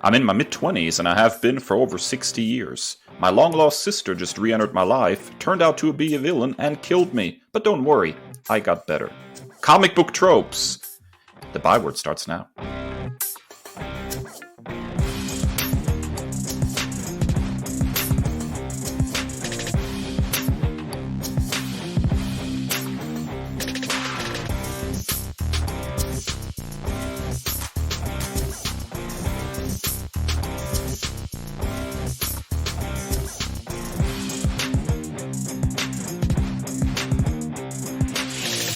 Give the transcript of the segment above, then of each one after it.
I'm in my mid-20s and I have been for over 60 years. My long-lost sister just re-entered my life, turned out to be a villain, and killed me. But don't worry, I got better. Comic book tropes. The Byword starts now.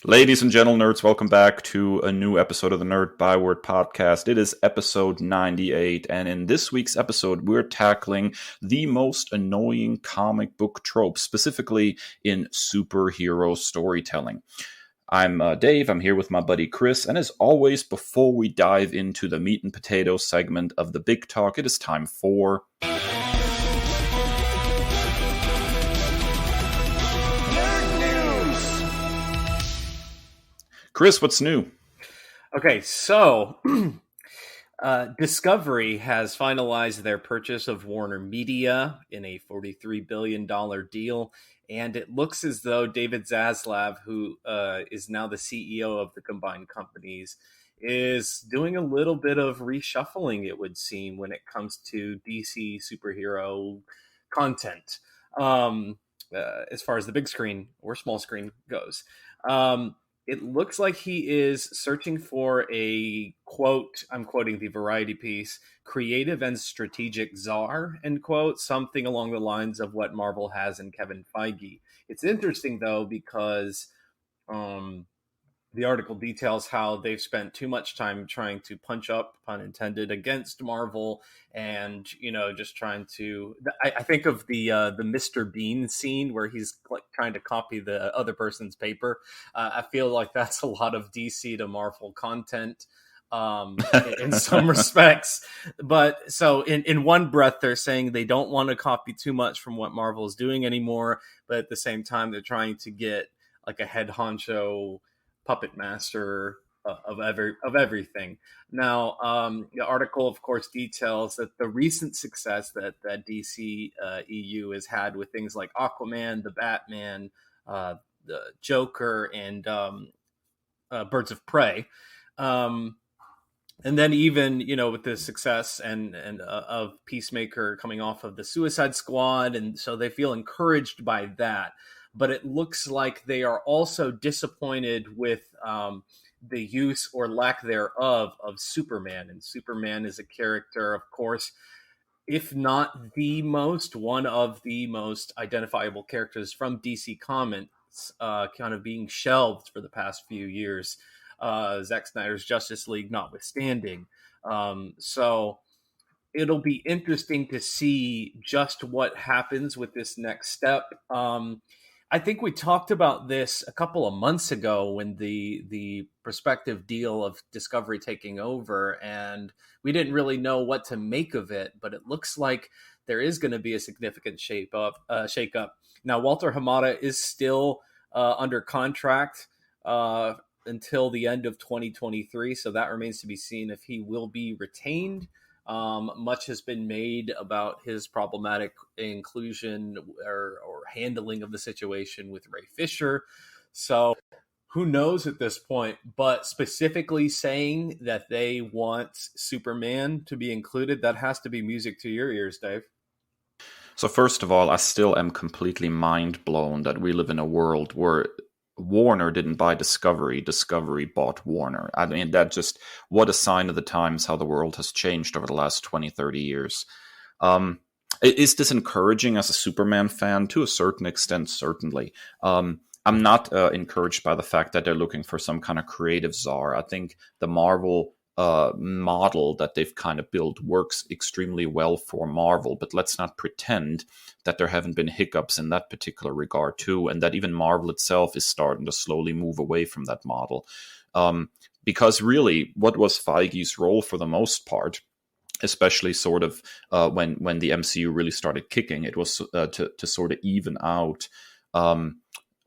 Ladies and gentle nerds, welcome back to a new episode of the Nerd Byword podcast. It is episode 98, and in this week's episode, we're tackling the most annoying comic book tropes, specifically in superhero storytelling. I'm Dave, I'm here with my buddy Kris, and as always, before we dive into the meat and potatoes segment of the Big Talk, it is time for... Kris, what's new? Okay, so Discovery has finalized their purchase of Warner Media in a $43 billion deal, and it looks as though David Zaslav, who is now the CEO of the combined companies, is doing a little bit of reshuffling, it would seem, when it comes to DC superhero content, as far as the big screen or small screen goes. It looks like he is searching for a, quote, I'm quoting the Variety piece, creative and strategic czar, end quote, something along the lines of what Marvel has in Kevin Feige. It's interesting, though, because the article details how they've spent too much time trying to punch up, pun intended, against Marvel, and just trying to. I think of the Mr. Bean scene where he's like trying to copy the other person's paper. I feel like that's a lot of DC to Marvel content in some respects. But so in one breath, they're saying they don't want to copy too much from what Marvel is doing anymore, but at the same time, they're trying to get like a head honcho puppet master of everything. Now, the article, of course, details that the recent success that DCEU has had with things like Aquaman, the Batman, the Joker, and Birds of Prey. And then even, with the success and of Peacemaker coming off of the Suicide Squad. And so they feel encouraged by that. But it looks like they are also disappointed with the use or lack thereof of Superman. And Superman is a character, of course, if not the most, one of the most identifiable characters from DC Comics, kind of being shelved for the past few years, Zack Snyder's Justice League notwithstanding. So it'll be interesting to see just what happens with this next step. I think we talked about this a couple of months ago when the prospective deal of Discovery taking over, and we didn't really know what to make of it, but it looks like there is going to be a significant shake-up. Now, Walter Hamada is still under contract until the end of 2023, so that remains to be seen if he will be retained. Much has been made about his problematic inclusion or handling of the situation with Ray Fisher. So who knows at this point, but specifically saying that they want Superman to be included, that has to be music to your ears, Dave. So first of all, I still am completely mind blown that we live in a world where Warner didn't buy Discovery. Discovery bought Warner. I mean, that just, what a sign of the times, how the world has changed over the last 20, 30 years. Is this encouraging as a Superman fan? To a certain extent, certainly. I'm not encouraged by the fact that they're looking for some kind of creative czar. I think the Marvel model that they've kind of built works extremely well for Marvel, but let's not pretend that there haven't been hiccups in that particular regard too, and that even Marvel itself is starting to slowly move away from that model. Because really, what was Feige's role for the most part, especially sort of when the MCU really started kicking, it was to sort of even out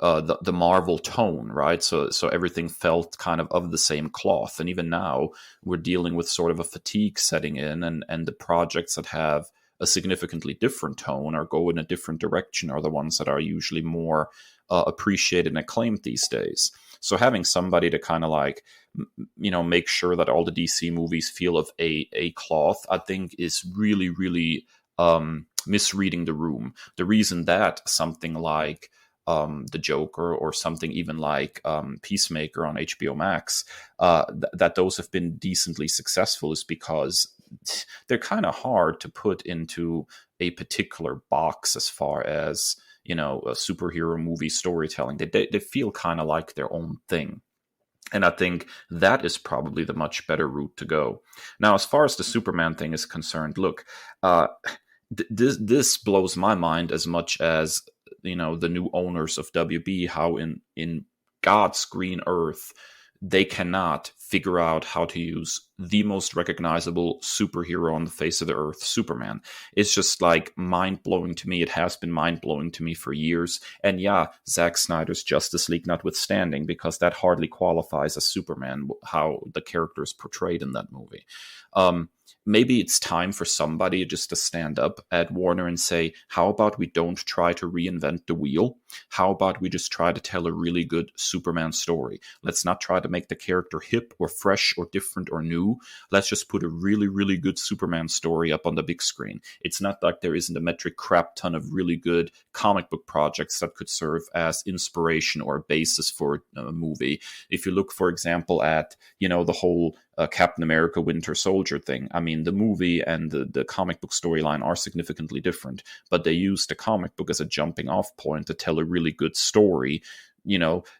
the Marvel tone, right? So everything felt kind of the same cloth. And even now, we're dealing with sort of a fatigue setting in, and the projects that have a significantly different tone or go in a different direction are the ones that are usually more appreciated and acclaimed these days. So having somebody to kind of like, make sure that all the DC movies feel of a cloth, I think is really, really misreading the room. The reason that something like the Joker or something even like Peacemaker on HBO Max, that those have been decently successful is because they're kind of hard to put into a particular box as far as, a superhero movie storytelling. They feel kind of like their own thing. And I think that is probably the much better route to go. Now, as far as the Superman thing is concerned, look, this blows my mind as much as, the new owners of WB, how in God's green earth they cannot figure out how to use the most recognizable superhero on the face of the earth, Superman. It's just like mind-blowing to me. It has been mind-blowing to me for years. And yeah, Zack Snyder's Justice League notwithstanding, because that hardly qualifies as Superman, how the character is portrayed in that movie. Maybe it's time for somebody just to stand up at Warner and say, how about we don't try to reinvent the wheel? How about we just try to tell a really good Superman story? Let's not try to make the character hip or fresh or different or new. Let's just put a really, really good Superman story up on the big screen. It's not like there isn't a metric crap ton of really good comic book projects that could serve as inspiration or a basis for a movie. If you look, for example, at, the whole Captain America Winter Soldier thing. I mean, the movie and the comic book storyline are significantly different, but they used the comic book as a jumping off point to tell a really good story. Didn't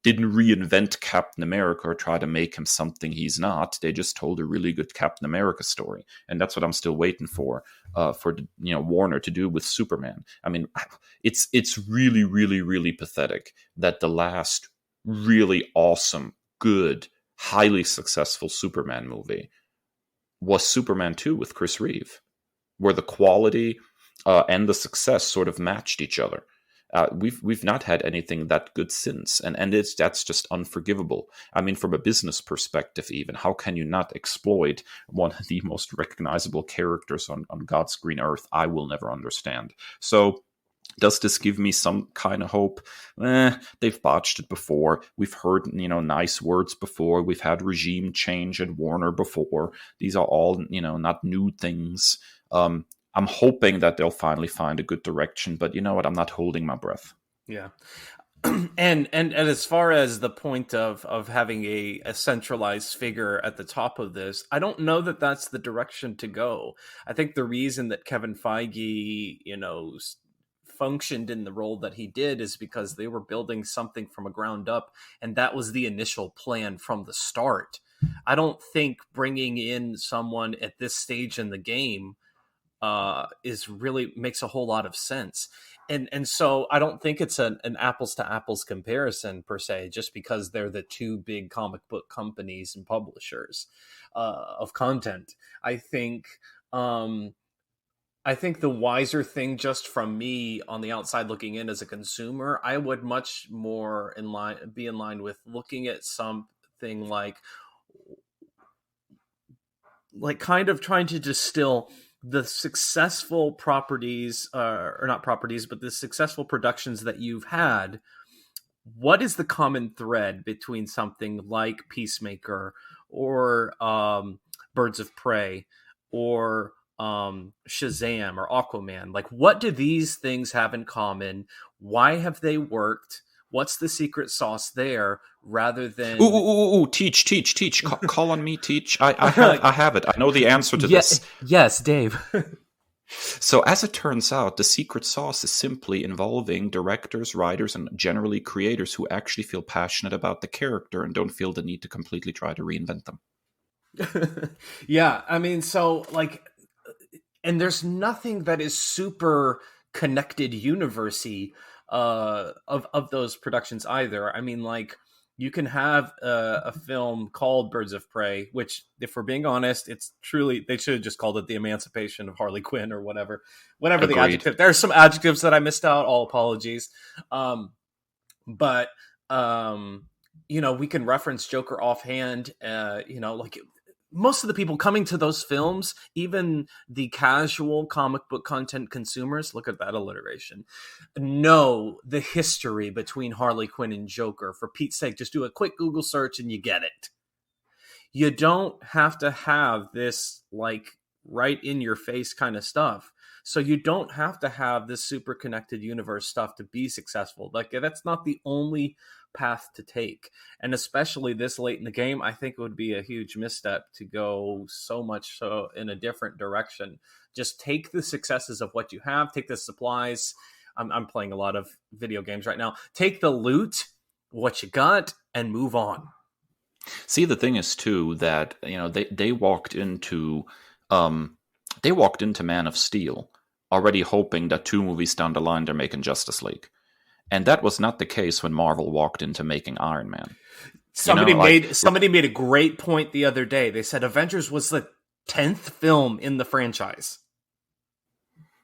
reinvent Captain America or try to make him something he's not. They just told a really good Captain America story. And that's what I'm still waiting for Warner to do with Superman. I mean, it's really, really, really pathetic that the last really awesome, good, highly successful Superman movie was Superman 2 with Chris Reeve, where the quality and the success sort of matched each other. We've not had anything that good since, and that's just unforgivable. I mean, from a business perspective, even, how can you not exploit one of the most recognizable characters on God's green earth? I will never understand. So, does this give me some kind of hope? They've botched it before. We've heard, nice words before. We've had regime change at Warner before. These are all, not new things. I'm hoping that they'll finally find a good direction, but you know what? I'm not holding my breath. Yeah. And as far as the point of having a centralized figure at the top of this, I don't know that that's the direction to go. I think the reason that Kevin Feige, functioned in the role that he did is because they were building something from a ground up, and that was the initial plan from the start. I don't think bringing in someone at this stage in the game is really makes a whole lot of sense. And so I don't think it's an apples to apples comparison per se, just because they're the two big comic book companies and publishers of content. I think the wiser thing, just from me on the outside looking in as a consumer, I would much more be in line with looking at something like kind of trying to distill the successful properties, or not properties, but the successful productions that you've had. What is the common thread between something like Peacemaker or Birds of Prey or Shazam or Aquaman? Like, what do these things have in common? Why have they worked? What's the secret sauce there, rather than teach call on me, teach. I have it. I know the answer to this. Yes, Dave. So as it turns out, the secret sauce is simply involving directors, writers, and generally creators who actually feel passionate about the character and don't feel the need to completely try to reinvent them. Yeah, I mean, so and there's nothing that is super connected universe-y of those productions either. I mean, you can have a film called Birds of Prey, which, if we're being honest, it's truly, they should have just called it The Emancipation of Harley Quinn or whatever Agreed. the adjective. There are some adjectives that I missed out. All apologies. but we can reference Joker offhand. Like most of the people coming to those films, even the casual comic book content consumers, look at that alliteration, know the history between Harley Quinn and Joker. For Pete's sake, just do a quick Google search and you get it. You don't have to have this like right in your face kind of stuff. So you don't have to have this super connected universe stuff to be successful. Like that's not the only path to take. And especially this late in the game, I think it would be a huge misstep to go so much so in a different direction. Just take the successes of what you have, take the supplies. I'm playing a lot of video games right now. Take the loot, what you got, and move on. See, the thing is too that they walked into Man of Steel already hoping that 2 movies down the line they're making Justice League, and that was not the case when Marvel walked into making Iron Man. Somebody made a great point the other day. They said Avengers was the 10th film in the franchise.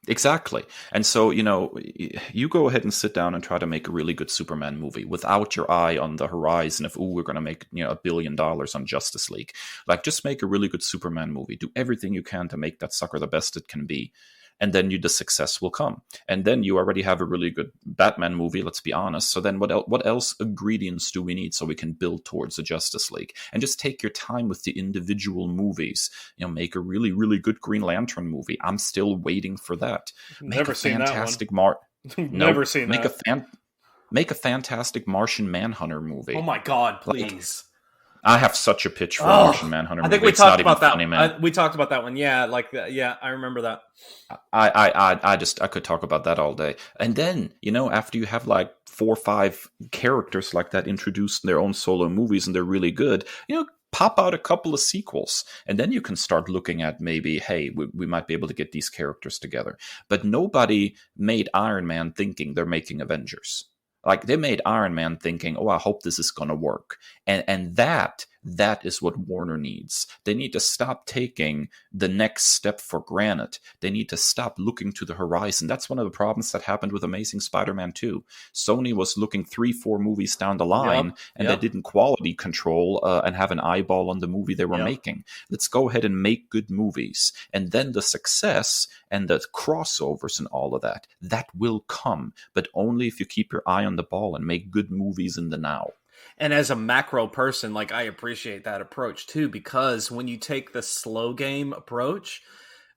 Exactly. And so, you go ahead and sit down and try to make a really good Superman movie without your eye on the horizon of, we're going to make, $1 billion on Justice League. Like, just make a really good Superman movie. Do everything you can to make that sucker the best it can be. And then the success will come. And then you already have a really good Batman movie, let's be honest. So then what else ingredients do we need so we can build towards the Justice League? And just take your time with the individual movies. Make a really, really good Green Lantern movie. I'm still waiting for that. Never seen that one. Never seen that. Make a fantastic Martian Manhunter movie. Oh my God, please. I have such a pitch for a Martian Manhunter movie. I think we talked about that. We talked about that one. Yeah, I remember that. I could talk about that all day. And then, after you have like 4 or 5 characters like that introduced in their own solo movies and they're really good, pop out a couple of sequels. And then you can start looking at maybe, hey, we might be able to get these characters together. But nobody made Iron Man thinking they're making Avengers. Like, they made Iron Man thinking, I hope this is going to work. And that is what Warner needs. They need to stop taking the next step for granted. They need to stop looking to the horizon. That's one of the problems that happened with Amazing Spider-Man 2. Sony was looking 3-4 movies down the line, and they didn't quality control and have an eyeball on the movie they were making. Let's go ahead and make good movies. And then the success and the crossovers and all of that will come. But only if you keep your eye on the ball and make good movies in the now. And as a macro person, I appreciate that approach too, because when you take the slow game approach,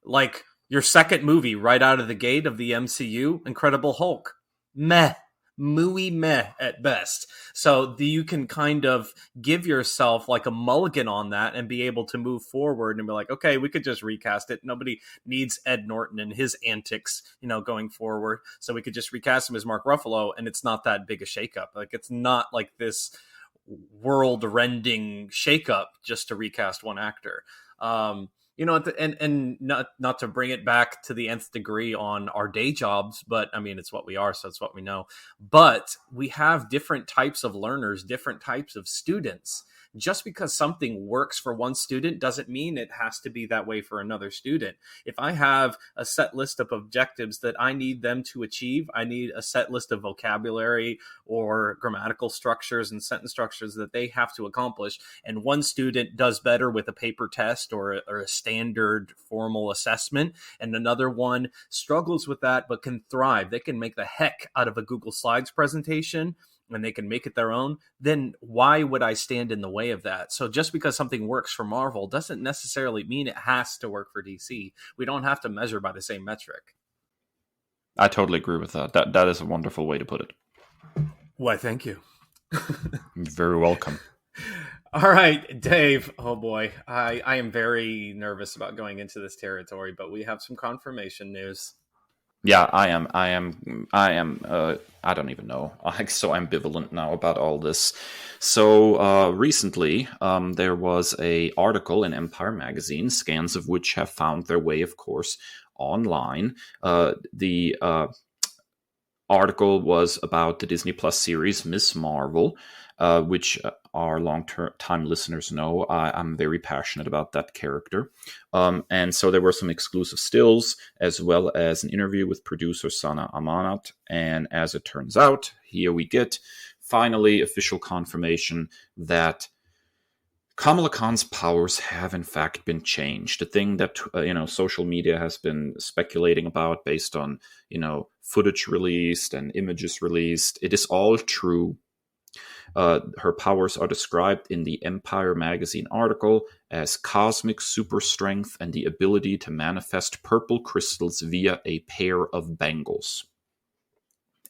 like your second movie right out of the gate of the MCU, Incredible Hulk, meh at best. So you can kind of give yourself like a mulligan on that and be able to move forward and be like, okay, we could just recast it. Nobody needs Ed Norton and his antics, going forward. So we could just recast him as Mark Ruffalo, and it's not that big a shakeup. Like, it's not like this world-rending shakeup just to recast one actor. And not to bring it back to the nth degree on our day jobs, but I mean, it's what we are, so it's what we know. But we have different types of learners, different types of students. Just because something works for one student doesn't mean it has to be that way for another student. If I have a set list of objectives that I need them to achieve, I need a set list of vocabulary or grammatical structures and sentence structures that they have to accomplish. And one student does better with a paper test or a standard formal assessment, and another one struggles with that but can thrive. They can make the heck out of a Google Slides presentation, and they can make it their own, then why would I stand in the way of that? So just because something works for Marvel doesn't necessarily mean it has to work for DC. We don't have to measure by the same metric. I totally agree with that. That is a wonderful way to put it. Why, thank you. You're very welcome. All right, Dave. Oh boy, I am very nervous about going into this territory, but we have some confirmation news. Yeah, I am. I don't even know. I'm so ambivalent now about all this. So recently, there was a article in Empire magazine, scans of which have found their way, of course, online. The article was about the Disney Plus series Miss Marvel, which our long-time listeners know. I'm very passionate about that character. And so there were some exclusive stills, as well as an interview with producer Sana Amanat. And as it turns out, here we get finally, official confirmation that Kamala Khan's powers have in fact been changed. The thing that social media has been speculating about based on footage released and images released, it is all true. Her powers are described in the Empire magazine article as cosmic super strength and the ability to manifest purple crystals via a pair of bangles.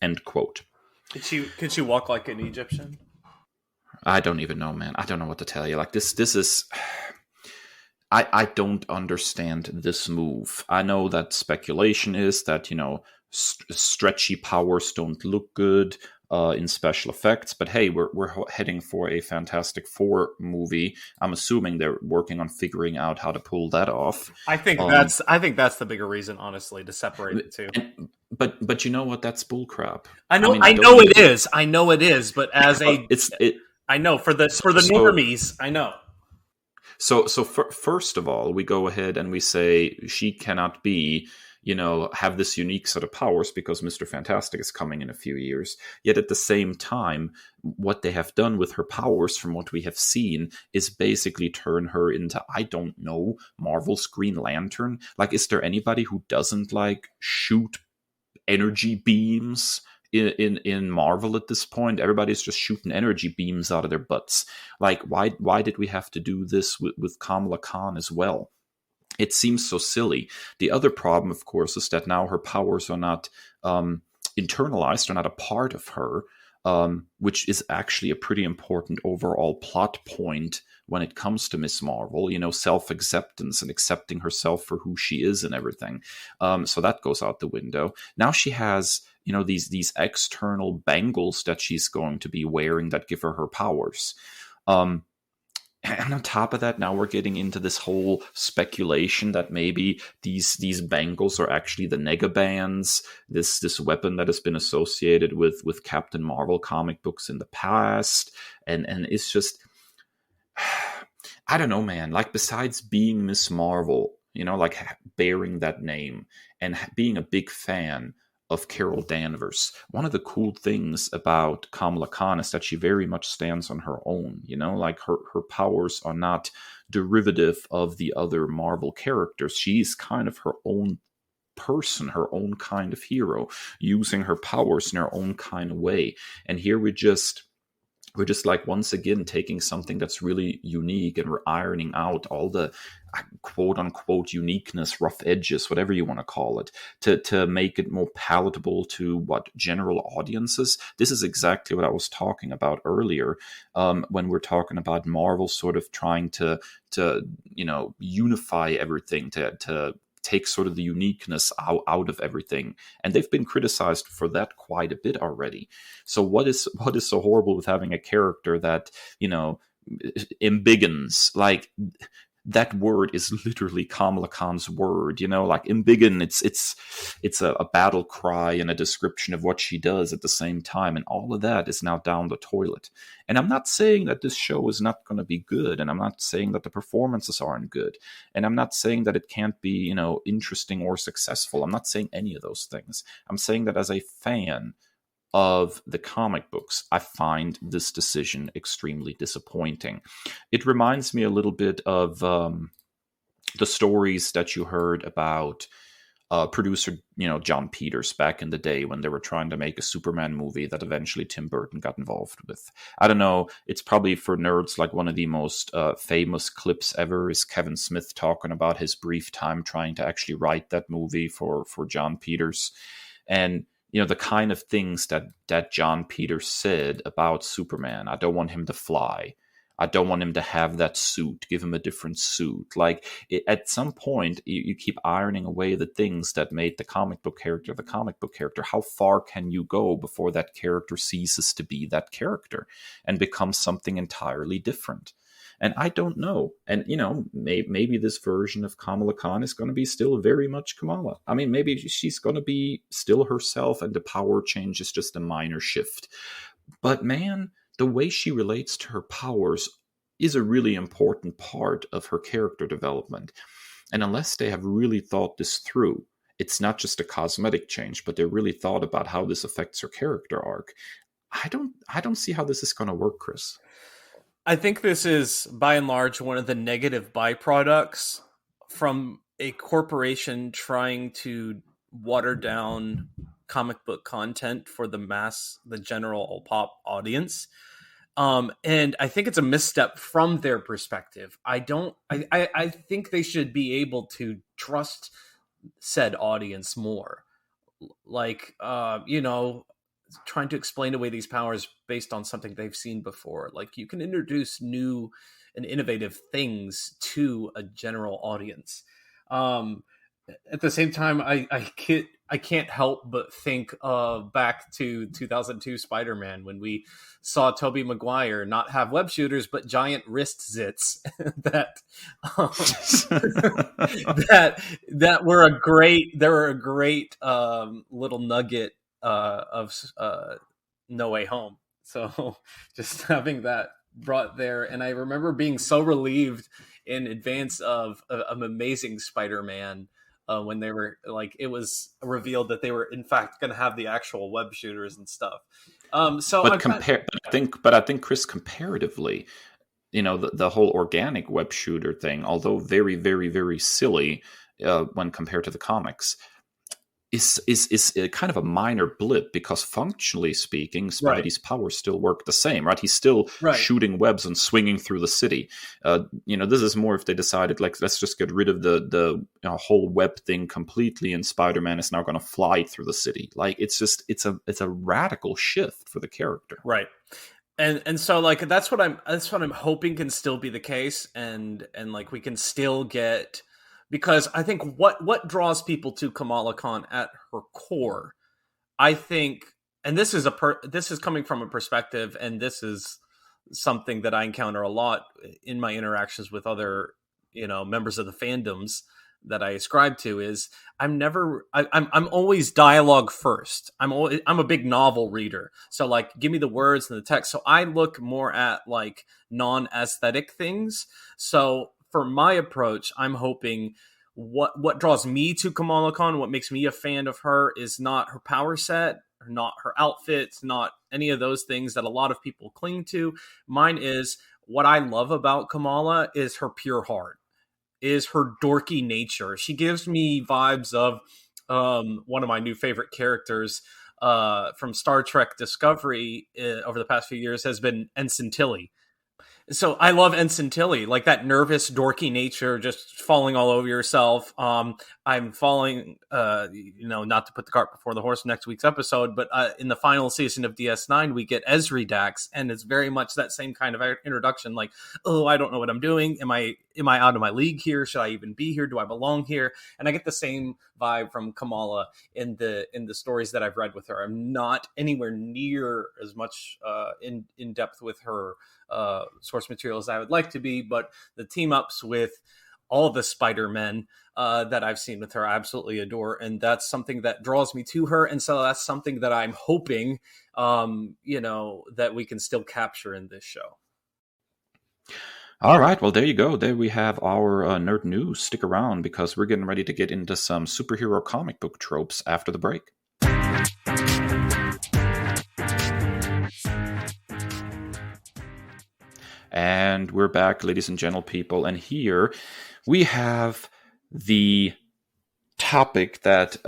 End quote. Could she walk like an Egyptian? I don't even know, man. I don't know what to tell you. Like this is. I don't understand this move. I know that speculation is that stretchy powers don't look good in special effects, but hey, we're heading for a Fantastic Four movie. I'm assuming they're working on figuring out how to pull that off. I think that's the bigger reason, honestly, to separate the two. But you know what? That's bullcrap. I know it is. I know it is. But as I know for the normies, I know. So first of all, we go ahead and we say she cannot be, have this unique set of powers because Mr. Fantastic is coming in a few years. Yet at the same time, what they have done with her powers, from what we have seen, is basically turn her into, I don't know, Marvel's Green Lantern. Like, is there anybody who doesn't shoot energy beams in Marvel at this point? Everybody's just shooting energy beams out of their butts. Like, why did we have to do this with Kamala Khan as well? It seems so silly. The other problem, of course, is that now her powers are not internalized, are not a part of her, which is actually a pretty important overall plot point when it comes to Miss Marvel, self-acceptance and accepting herself for who she is and everything. So that goes out the window. Now she has these external bangles that she's going to be wearing that give her powers. And on top of that, now we're getting into this whole speculation that maybe these bangles are actually the negabands, this weapon that has been associated with Captain Marvel comic books in the past. And it's just, I don't know, man. Like, besides being Miss Marvel, bearing that name and being a big fan of Carol Danvers, one of the cool things about Kamala Khan is that she very much stands on her own. Like her powers are not derivative of the other Marvel characters. She's kind of her own person, her own kind of hero, using her powers in her own kind of way. And here we're just once again taking something that's really unique and we're ironing out all the quote unquote uniqueness, rough edges, whatever you want to call it, to make it more palatable to general audiences. This is exactly what I was talking about earlier when we're talking about Marvel sort of trying to unify everything, to take sort of the uniqueness out of everything. And they've been criticized for that quite a bit already. So what is so horrible with having a character that, embiggens? Like, that word is literally Kamala Khan's word, like embiggen. It's a battle cry and a description of what she does at the same time. And all of that is now down the toilet. And I'm not saying that this show is not going to be good. And I'm not saying that the performances aren't good. And I'm not saying that it can't be, interesting or successful. I'm not saying any of those things. I'm saying that as a fan of the comic books, I find this decision extremely disappointing. It reminds me a little bit of the stories that you heard about producer, John Peters back in the day when they were trying to make a Superman movie that eventually Tim Burton got involved with. I don't know. It's probably for nerds like one of the most famous clips ever is Kevin Smith talking about his brief time trying to actually write that movie for John Peters. And the kind of things that John Peters said about Superman. I don't want him to fly. I don't want him to have that suit. Give him a different suit. Like, at some point, you keep ironing away the things that made the comic book character the comic book character. How far can you go before that character ceases to be that character and becomes something entirely different? And I don't know. And, maybe this version of Kamala Khan is going to be still very much Kamala. I mean, maybe she's going to be still herself and the power change is just a minor shift. But man, the way she relates to her powers is a really important part of her character development. And unless they have really thought this through, it's not just a cosmetic change, but they really thought about how this affects her character arc. I don't see how this is going to work, Kris. I think this is, by and large, one of the negative byproducts from a corporation trying to water down comic book content for the general pop audience. And I think it's a misstep from their perspective. I think they should be able to trust said audience more. Like, trying to explain away these powers based on something they've seen before. Like, you can introduce new and innovative things to a general audience. At the same time, I can't help but think back to 2002 Spider-Man, when we saw Tobey Maguire not have web shooters but giant wrist zits that that were a great little nugget of No Way Home. So just having that brought there, and I remember being so relieved in advance of an Amazing Spider-Man when they were like, it was revealed that they were in fact going to have the actual web shooters and stuff. But I think, Kris, comparatively, the whole organic web shooter thing, although very, very, very silly when compared to the comics, is a kind of a minor blip, because functionally speaking, Spidey's powers still work the same, right? He's still shooting webs and swinging through the city. This is more if they decided, like, let's just get rid of the whole web thing completely, and Spider-Man is now going to fly through the city. Like, it's a radical shift for the character, right? And so, like, that's what I'm hoping can still be the case, and like we can still get. Because I think what draws people to Kamala Khan at her core, I think, and this is coming from a perspective, and this is something that I encounter a lot in my interactions with other, members of the fandoms that I ascribe to, is I'm always dialogue first. I'm a big novel reader, so like, give me the words and the text. So I look more at like non-aesthetic things. So for my approach, I'm hoping what draws me to Kamala Khan, what makes me a fan of her, is not her power set, not her outfits, not any of those things that a lot of people cling to. Mine is, what I love about Kamala is her pure heart, is her dorky nature. She gives me vibes of one of my new favorite characters from Star Trek Discovery over the past few years has been Ensign Tilly. So I love Ensign Tilly, like that nervous, dorky nature, just falling all over yourself. I'm falling, not to put the cart before the horse next week's episode, but in the final season of DS9, we get Ezri Dax, and it's very much that same kind of introduction. Like, oh, I don't know what I'm doing. Am I out of my league here? Should I even be here? Do I belong here? And I get the same vibe from Kamala in the stories that I've read with her. I'm not anywhere near as much in depth with her source material as I would like to be, but the team ups with all the Spider-Men that I've seen with her, I absolutely adore, and that's something that draws me to her. And so that's something that I'm hoping that we can still capture in this show. All right, well, there you go. There we have our nerd news. Stick around, because we're getting ready to get into some superhero comic book tropes after the break. And we're back, ladies and gentle people, and here we have the topic that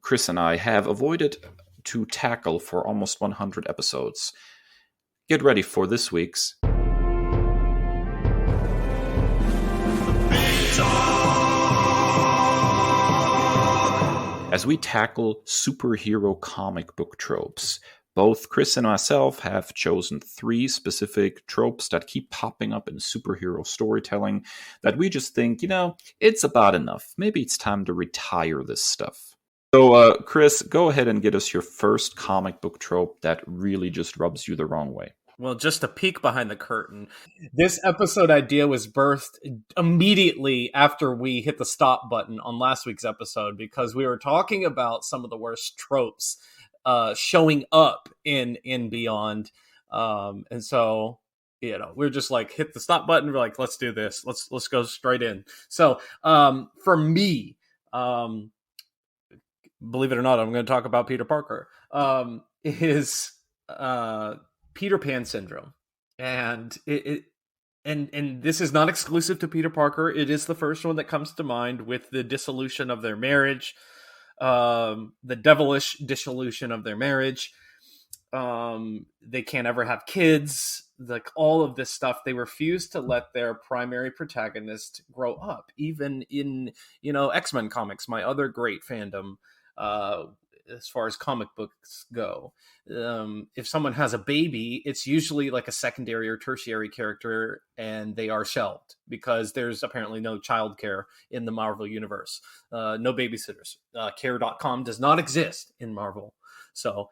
Kris and I have avoided to tackle for almost 100 episodes. Get ready for this week's as we tackle superhero comic book tropes. Both Kris and myself have chosen 3 specific tropes that keep popping up in superhero storytelling that we just think, it's about enough. Maybe it's time to retire this stuff. So, Kris, go ahead and get us your first comic book trope that really just rubs you the wrong way. Well, just a peek behind the curtain. This episode idea was birthed immediately after we hit the stop button on last week's episode, because we were talking about some of the worst tropes showing up in Beyond. And so, we're just like, hit the stop button. We're like, let's do this. Let's go straight in. So, for me, believe it or not, I'm going to talk about Peter Parker, is uh, Peter Pan syndrome, and and this is not exclusive to Peter Parker. It is the first one that comes to mind with the dissolution of their marriage, the devilish dissolution of their marriage. They can't ever have kids. Like all of this stuff, they refuse to let their primary protagonist grow up. Even in XMen comics, my other great fandom, uh, as far as comic books go. If someone has a baby, it's usually like a secondary or tertiary character, and they are shelved because there's apparently no childcare in the Marvel universe. No babysitters. Care.com does not exist in Marvel. So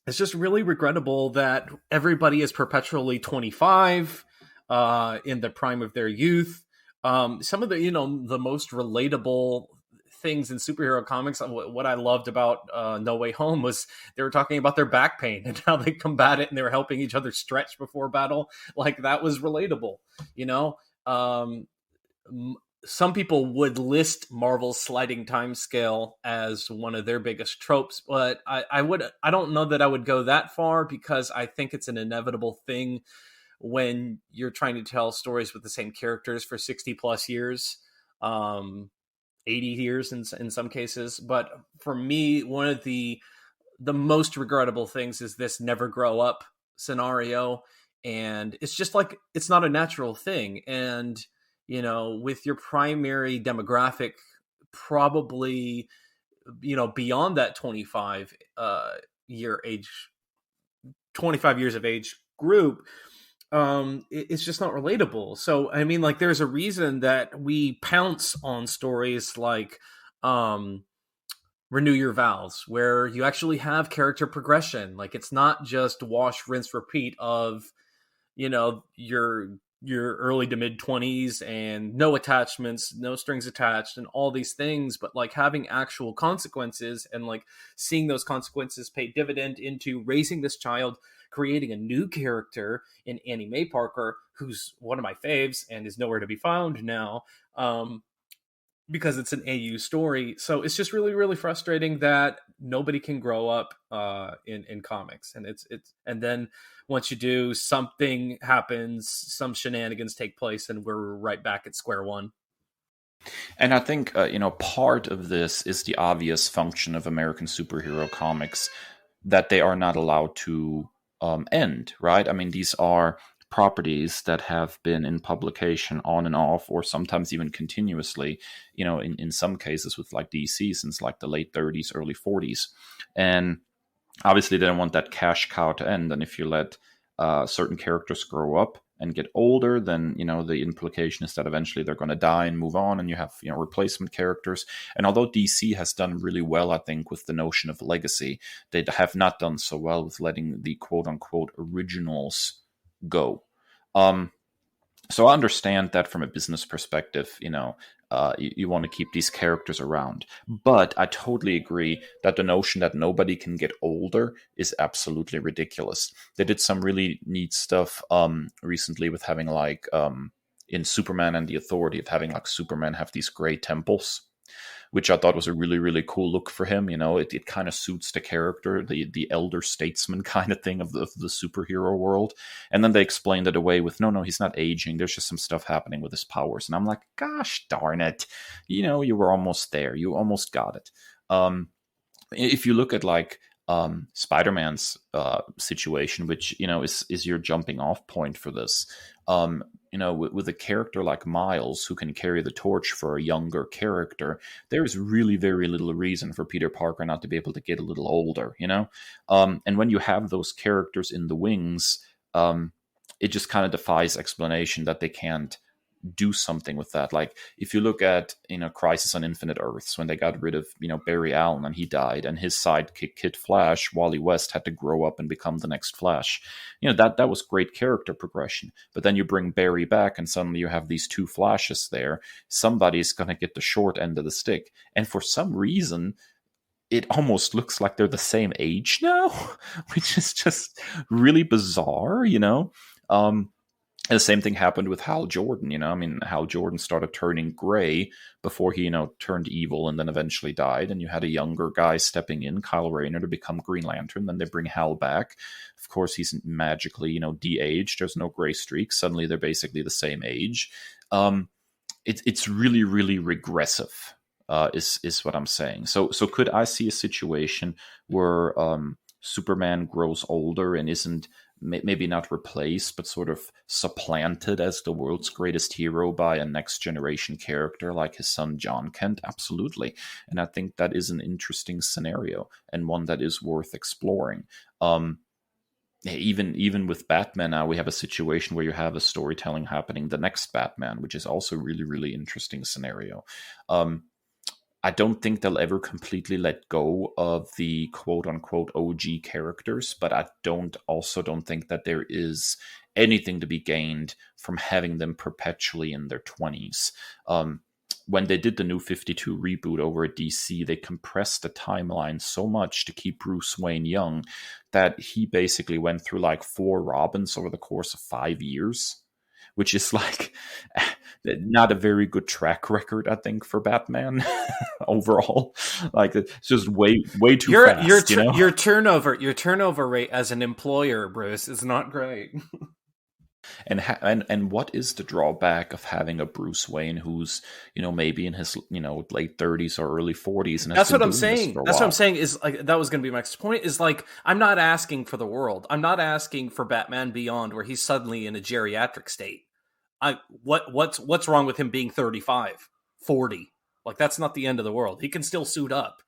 it's just really regrettable that everybody is perpetually 25 in the prime of their youth. Some of the the most relatable things in superhero comics, what I loved about No Way Home was they were talking about their back pain and how they combat it, and they were helping each other stretch before battle. Like, that was relatable, um, some people would list Marvel's sliding time scale as one of their biggest tropes, but I don't know that I would go that far, because I think it's an inevitable thing when you're trying to tell stories with the same characters for 60 plus years. 80 years in some cases. But for me, one of the most regrettable things is this never grow up scenario. And it's just like, it's not a natural thing. And, with your primary demographic, probably, beyond that 25 years of age group, it's just not relatable. So, I mean, like, there's a reason that we pounce on stories like Renew Your Vows, where you actually have character progression. Like, it's not just wash, rinse, repeat of, your early to mid 20s and no attachments, no strings attached, and all these things, but like having actual consequences, and like seeing those consequences pay dividend into raising this child, creating a new character in Annie Mae Parker, who's one of my faves and is nowhere to be found now, because it's an AU story. So it's just really, really frustrating that nobody can grow up in comics, and and then once you do, something happens, some shenanigans take place, and we're right back at square one. And I think, part of this is the obvious function of American superhero comics, that they are not allowed to end, right? I mean, these are properties that have been in publication on and off, or sometimes even continuously, in some cases with like DC since like the late 30s, early 40s. And obviously they don't want that cash cow to end. And if you let certain characters grow up and get older, then the implication is that eventually they're going to die and move on, and you have replacement characters. And although DC has done really well, I think, with the notion of legacy, they have not done so well with letting the quote unquote originals go. So I understand that from a business perspective, you want to keep these characters around. But I totally agree that the notion that nobody can get older is absolutely ridiculous. They did some really neat stuff recently with having like in Superman and the Authority, of having like Superman have these gray temples, which I thought was a really, really cool look for him. It kind of suits the character, the elder statesman kind of thing of the superhero world. And then they explained it away with, no, he's not aging. There's just some stuff happening with his powers. And I'm like, gosh darn it. You were almost there. You almost got it. If you look at like Spider-Man's situation, which, is your jumping off point for this, with a character like Miles, who can carry the torch for a younger character, there's really very little reason for Peter Parker not to be able to get a little older, and when you have those characters in the wings, it just kind of defies explanation that they can't do something with that. Like, if you look at Crisis on Infinite Earths, when they got rid of Barry Allen and he died, and his sidekick Kid Flash, Wally West, had to grow up and become the next Flash, that was great character progression. But then you bring Barry back and suddenly you have these two Flashes there. Somebody's gonna get the short end of the stick, and for some reason it almost looks like they're the same age now, which is just really bizarre. And the same thing happened with Hal Jordan. I mean, Hal Jordan started turning gray before he, turned evil and then eventually died. And you had a younger guy stepping in, Kyle Rayner, to become Green Lantern. Then they bring Hal back. Of course, he's magically, de-aged. There's no gray streak. Suddenly they're basically the same age. It's really, really regressive. Is what I'm saying. So could I see a situation where Superman grows older and isn't maybe not replaced, but sort of supplanted as the world's greatest hero by a next generation character like his son John Kent? Absolutely. And I think that is an interesting scenario and one that is worth exploring. Even with Batman now, we have a situation where you have a storytelling happening the next Batman, which is also really, really interesting scenario. I don't think they'll ever completely let go of the quote-unquote OG characters, but I don't think that there is anything to be gained from having them perpetually in their 20s. When they did the New 52 reboot over at DC, they compressed the timeline so much to keep Bruce Wayne young that he basically went through like 4 Robins over the course of 5 years, which is like not a very good track record, I think, for Batman overall. Like, it's just way too fast. Your turnover rate as an employer, Bruce, is not great. And what is the drawback of having a Bruce Wayne who's maybe in his late 30s or early 40s? And that's what I'm saying. That's what I'm saying is like that was going to be my next point. Is like I'm not asking for the world. I'm not asking for Batman Beyond where he's suddenly in a geriatric state. What's wrong with him being 35, 40? Like that's not the end of the world. He can still suit up.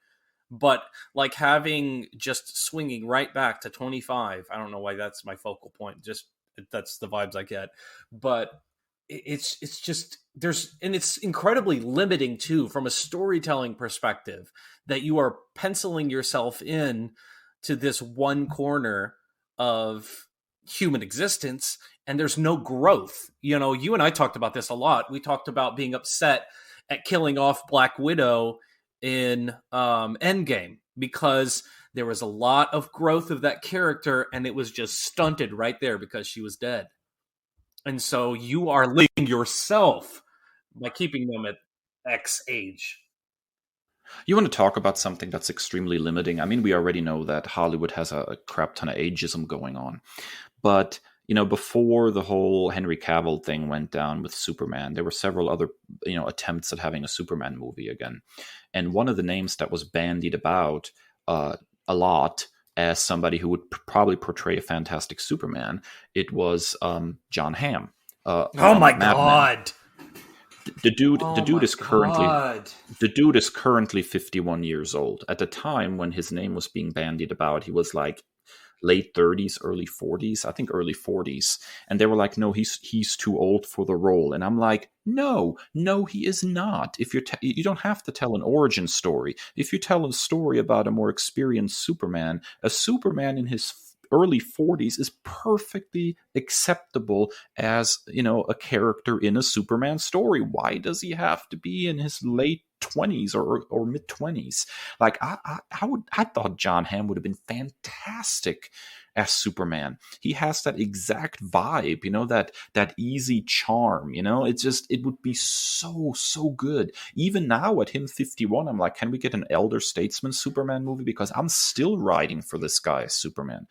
But like having just swinging right back to 25, I don't know why that's my focal point. Just that's the vibes I get. But it's just it's incredibly limiting too from a storytelling perspective that you are penciling yourself in to this one corner of human existence and there's no growth. You and I talked about this a lot. We talked about being upset at killing off Black Widow in Endgame because there was a lot of growth of that character and it was just stunted right there because she was dead. And so you are limiting yourself by keeping them at X age. You want to talk about something that's extremely limiting? I mean, we already know that Hollywood has a crap ton of ageism going on. But, before the whole Henry Cavill thing went down with Superman, there were several other, attempts at having a Superman movie again. And one of the names that was bandied about a lot as somebody who would probably portray a fantastic Superman, it was John Hamm. Oh my God. The dude is currently 51 years old. At the time when his name was being bandied about, he was like late 30s, early 40s, I think early 40s. And they were like, no, he's too old for the role. And I'm like, no, he is not. If you don't have to tell an origin story. If you tell a story about a more experienced Superman, a Superman in his early 40s is perfectly acceptable as, a character in a Superman story. Why does he have to be in his late 20s or mid 20s? Like I thought John Hamm would have been fantastic as Superman. He has that exact vibe, that easy charm, it would be so good. Even now at him 51, I'm like, can we get an elder statesman Superman movie? Because I'm still riding for this guy as Superman.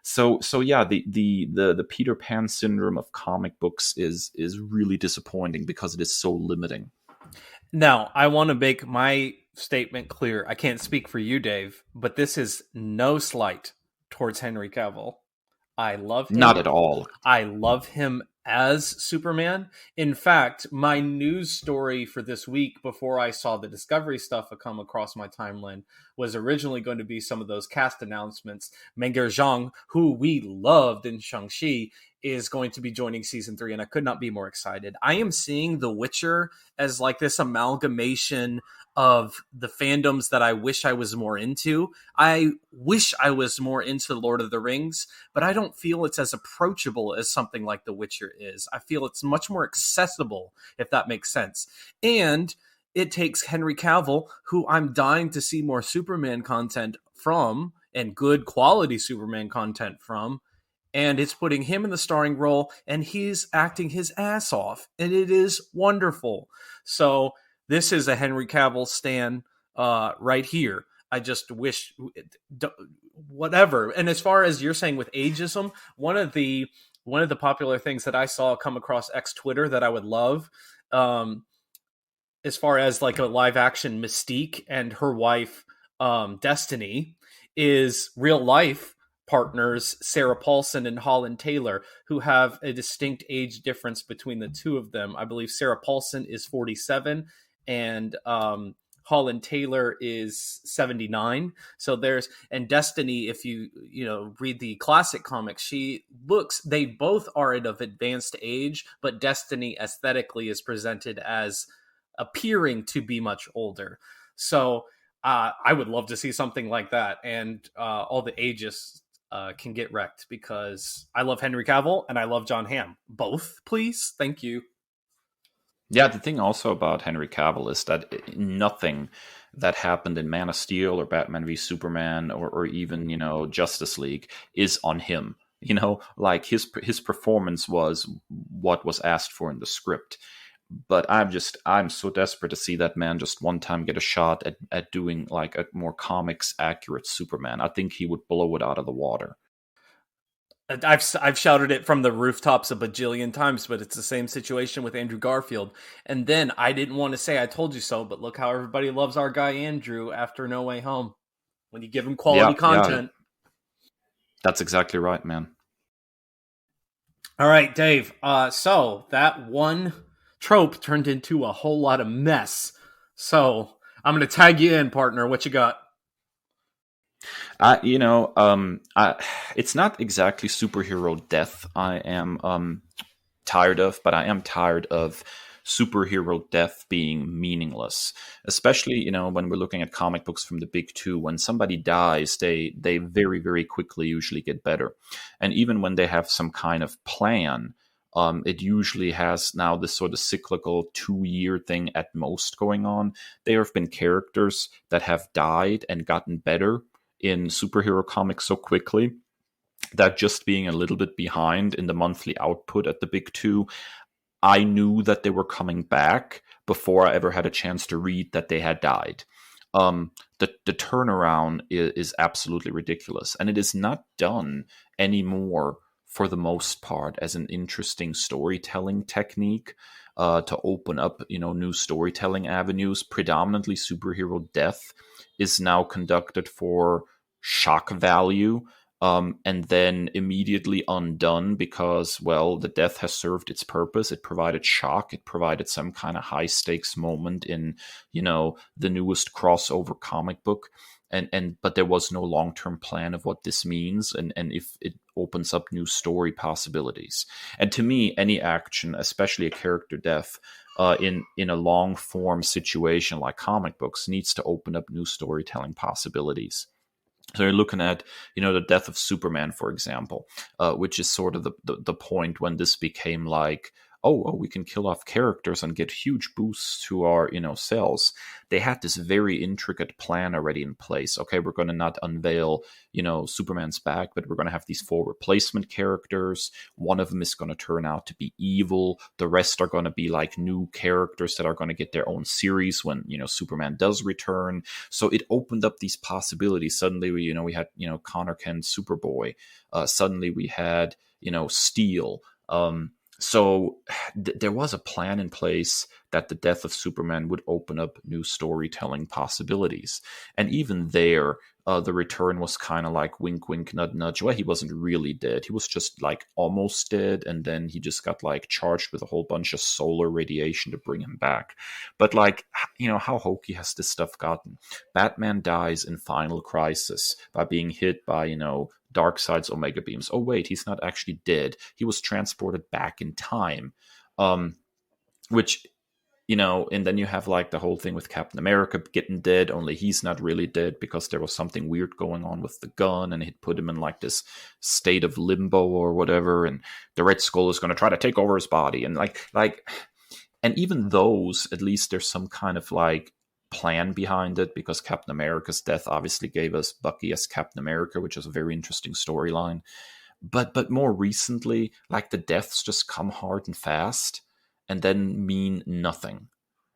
So yeah, the Peter Pan syndrome of comic books is really disappointing because it is so limiting. Now, I want to make my statement clear. I can't speak for you, Dave, but this is no slight towards Henry Cavill. I love him. Not at all. I love him as Superman. In fact, my news story for this week before I saw the Discovery stuff come across my timeline was originally going to be some of those cast announcements. Menger Zhang, who we loved in Shang-Chi, is going to be joining season 3, and I could not be more excited. I am seeing The Witcher as like this amalgamation of the fandoms that I wish I was more into. I wish I was more into Lord of the Rings, but I don't feel it's as approachable as something like The Witcher is. I feel it's much more accessible, if that makes sense. And it takes Henry Cavill, who I'm dying to see more Superman content from, and good quality Superman content from, and it's putting him in the starring role, and he's acting his ass off, and it is wonderful. So this is a Henry Cavill stan right here. I just wish whatever. And as far as you're saying with ageism, one of the popular things that I saw come across X Twitter that I would love, as far as like a live action Mystique and her wife Destiny, is real life partners Sarah Paulson and Holland Taylor, who have a distinct age difference between the two of them. I believe Sarah Paulson is 47 and Holland Taylor is 79. So there's, and Destiny, if you read the classic comics, they both are at of advanced age, but Destiny aesthetically is presented as appearing to be much older. So I would love to see something like that, and all the ages can get wrecked, because I love Henry Cavill and I love John Hamm. Both, please. Thank you. Yeah, the thing also about Henry Cavill is that nothing that happened in Man of Steel or Batman v Superman or even, Justice League is on him. Like his performance was what was asked for in the script. But I'm so desperate to see that man just one time get a shot at doing like a more comics accurate Superman. I think he would blow it out of the water. I've shouted it from the rooftops a bajillion times, but it's the same situation with Andrew Garfield. And then I didn't want to say I told you so, but look how everybody loves our guy Andrew after No Way Home. When you give him quality content. Yeah. That's exactly right, man. All right, Dave. So that one trope turned into a whole lot of mess. So I'm going to tag you in, partner. What you got? It's not exactly superhero death I am tired of, but I am tired of superhero death being meaningless. Especially, when we're looking at comic books from the big two, when somebody dies, they very, very quickly usually get better. And even when they have some kind of plan, it usually has now this sort of cyclical 2-year thing at most going on. There have been characters that have died and gotten better in superhero comics so quickly that just being a little bit behind in the monthly output at the big two, I knew that they were coming back before I ever had a chance to read that they had died. The turnaround is absolutely ridiculous, and it is not done anymore for the most part as an interesting storytelling technique to open up new storytelling avenues. Predominantly superhero death is now conducted for shock value, and then immediately undone because, well, the death has served its purpose. It provided shock. It provided some kind of high stakes moment in, the newest crossover comic book. But there was no long-term plan of what this means and if it opens up new story possibilities. And to me, any action, especially a character death, in a long-form situation like comic books, needs to open up new storytelling possibilities. So you're looking at, the death of Superman, for example, which is sort of the point when this became like, oh, we can kill off characters and get huge boosts to our, sales. They had this very intricate plan already in place. Okay, we're going to not unveil, Superman's back, but we're going to have these 4 replacement characters. One of them is going to turn out to be evil. The rest are going to be like new characters that are going to get their own series when, Superman does return. So it opened up these possibilities. Suddenly, we had, Connor Kent's Superboy. Suddenly we had, Steel. So there was a plan in place that the death of Superman would open up new storytelling possibilities. And even there, the return was kind of like wink, wink, nudge, nudge. Well, he wasn't really dead. He was just like almost dead. And then he just got like charged with a whole bunch of solar radiation to bring him back. But like, how hokey has this stuff gotten? Batman dies in Final Crisis by being hit by, Darkseid's Omega beams. Oh, wait, he's not actually dead. He was transported back in time. Which, and then you have like the whole thing with Captain America getting dead, only he's not really dead because there was something weird going on with the gun and it put him in like this state of limbo or whatever. And the Red Skull is going to try to take over his body. And and even those, at least there's some kind of like plan behind it, because Captain America's death obviously gave us Bucky as Captain America, which is a very interesting storyline. But more recently, like the deaths just come hard and fast and then mean nothing.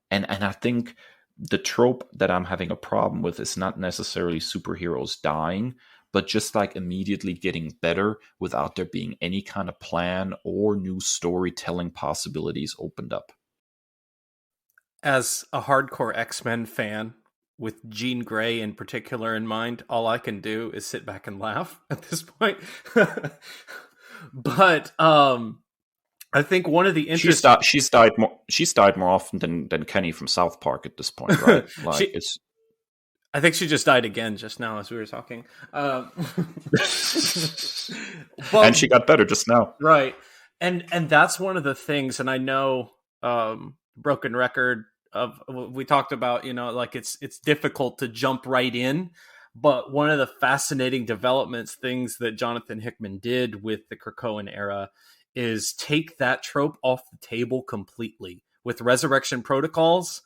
And I think the trope that I'm having a problem with is not necessarily superheroes dying, but just like immediately getting better without there being any kind of plan or new storytelling possibilities opened up. As a hardcore X-Men fan, with Jean Grey in particular in mind, all I can do is sit back and laugh at this point. But I think one of the interesting she's died more often than Kenny from South Park at this point, right? Like it's I think she just died again just now as we were talking. And she got better just now. Right. And that's one of the things, and I know broken record of we talked about, like it's difficult to jump right in, but one of the fascinating things that Jonathan Hickman did with the Krakoan era is take that trope off the table completely. With Resurrection Protocols,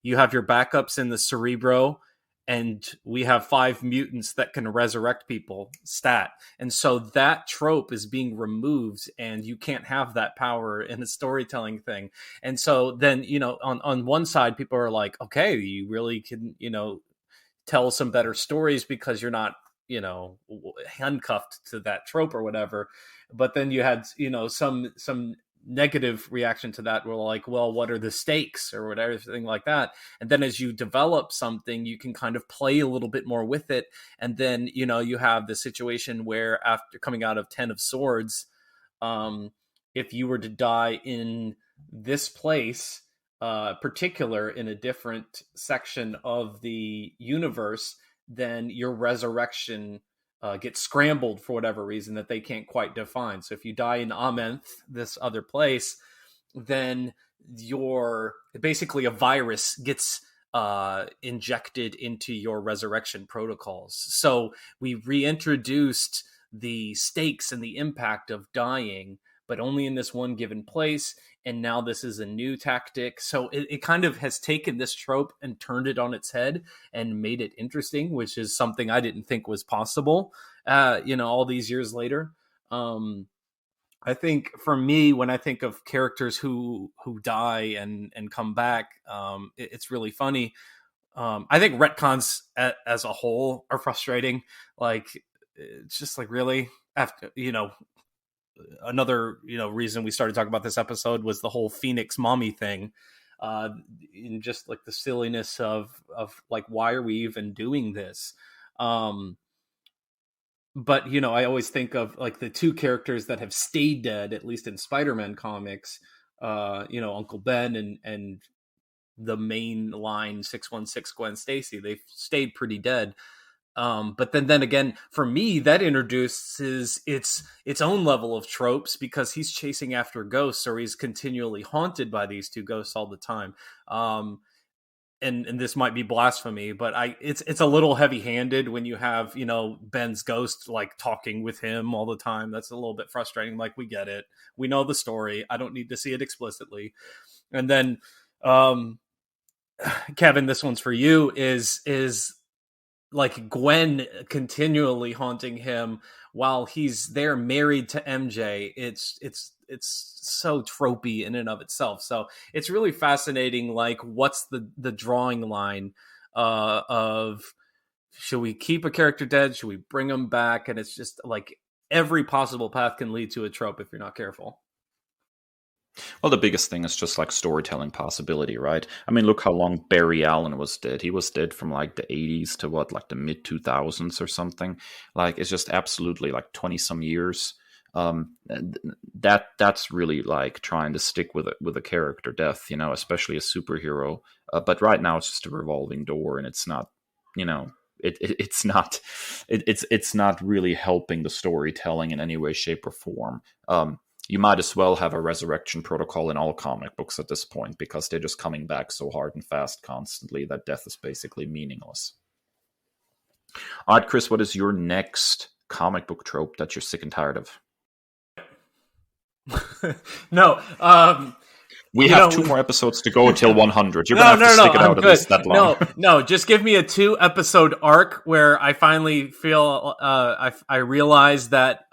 you have your backups in the Cerebro, and we have 5 mutants that can resurrect people, stat. And so that trope is being removed, and you can't have that power in a storytelling thing. And so then, on one side, people are like, okay, you really can, tell some better stories because you're not, handcuffed to that trope or whatever. But then you had, some negative reaction to that were like, well, what are the stakes or whatever, thing like that. And then as you develop something, you can kind of play a little bit more with it. And then, you have the situation where after coming out of 10 of Swords, if you were to die in this place, particular in a different section of the universe, then your resurrection get scrambled for whatever reason that they can't quite define. So if you die in Amenth, this other place, then basically a virus gets injected into your resurrection protocols. So we reintroduced the stakes and the impact of dying, but only in this one given place. And now this is a new tactic. So it kind of has taken this trope and turned it on its head and made it interesting, which is something I didn't think was possible, all these years later. I think for me, when I think of characters who die and come back, it's really funny. I think retcons as a whole are frustrating. Like, it's just like, really, after, another reason we started talking about this episode was the whole Phoenix mommy thing, in just like the silliness of like, why are we even doing this? But I always think of like the 2 characters that have stayed dead, at least in Spider-Man comics, Uncle Ben and the main line 616 Gwen Stacy. They've stayed pretty dead. But then again, for me, that introduces its own level of tropes, because he's chasing after ghosts, or he's continually haunted by these 2 ghosts all the time. And this might be blasphemy, but it's a little heavy-handed when you have, Ben's ghost like talking with him all the time. That's a little bit frustrating. Like, we get it. We know the story. I don't need to see it explicitly. And then, Kevin, this one's for you, is like Gwen continually haunting him while he's there married to MJ. It's so tropey in and of itself. So it's really fascinating. Like, what's the drawing line of, should we keep a character dead? Should we bring him back? And it's just like every possible path can lead to a trope if you're not careful. Well, the biggest thing is just like storytelling possibility, right? I mean, look how long Barry Allen was dead. He was dead from like the 80s to like the mid 2000s or something. Like, it's just absolutely like 20 some years. That's really like trying to stick with a character death, especially a superhero. But right now it's just a revolving door, and it's not, it's not really helping the storytelling in any way, shape, or form. You might as well have a resurrection protocol in all comic books at this point, because they're just coming back so hard and fast constantly that death is basically meaningless. All right, Kris, what is your next comic book trope that you're sick and tired of? No. We You have know, 2 more episodes to go till 100. You're no, going to have to stick it I'm out at good. least that long. No, just give me a 2-episode arc where I finally feel I realize that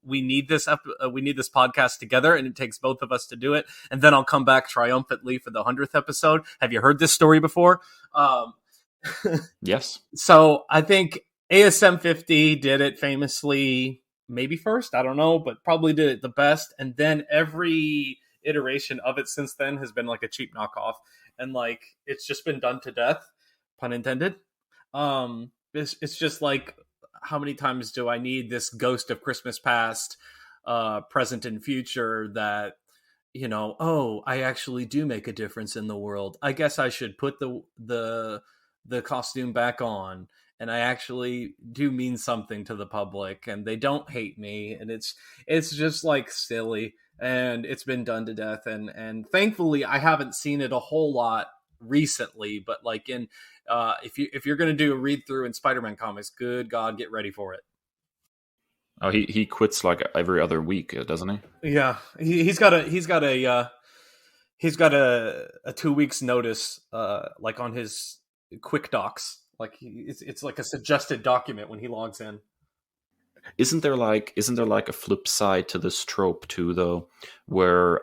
we need this podcast together, and it takes both of us to do it, and then I'll come back triumphantly for the 100th episode. Have you heard this story before? Yes. So I think ASM 50 did it famously, maybe first, I don't know, but probably did it the best, and then every iteration of it since then has been like a cheap knockoff, and like it's just been done to death, pun intended. It's just like, how many times do I need this ghost of Christmas past, present and future, that oh, I actually do make a difference in the world. I guess I should put the costume back on, and I actually do mean something to the public, and they don't hate me, and it's just like silly, and it's been done to death, and thankfully I haven't seen it a whole lot recently, but like if you're gonna do a read through in Spider-Man comics, good God, get ready for it. Oh, he quits like every other week, doesn't he? Yeah, he's got a 2 weeks notice, like on his quick docs, like it's like a suggested document when he logs in. Isn't there like a flip side to this trope too, though, where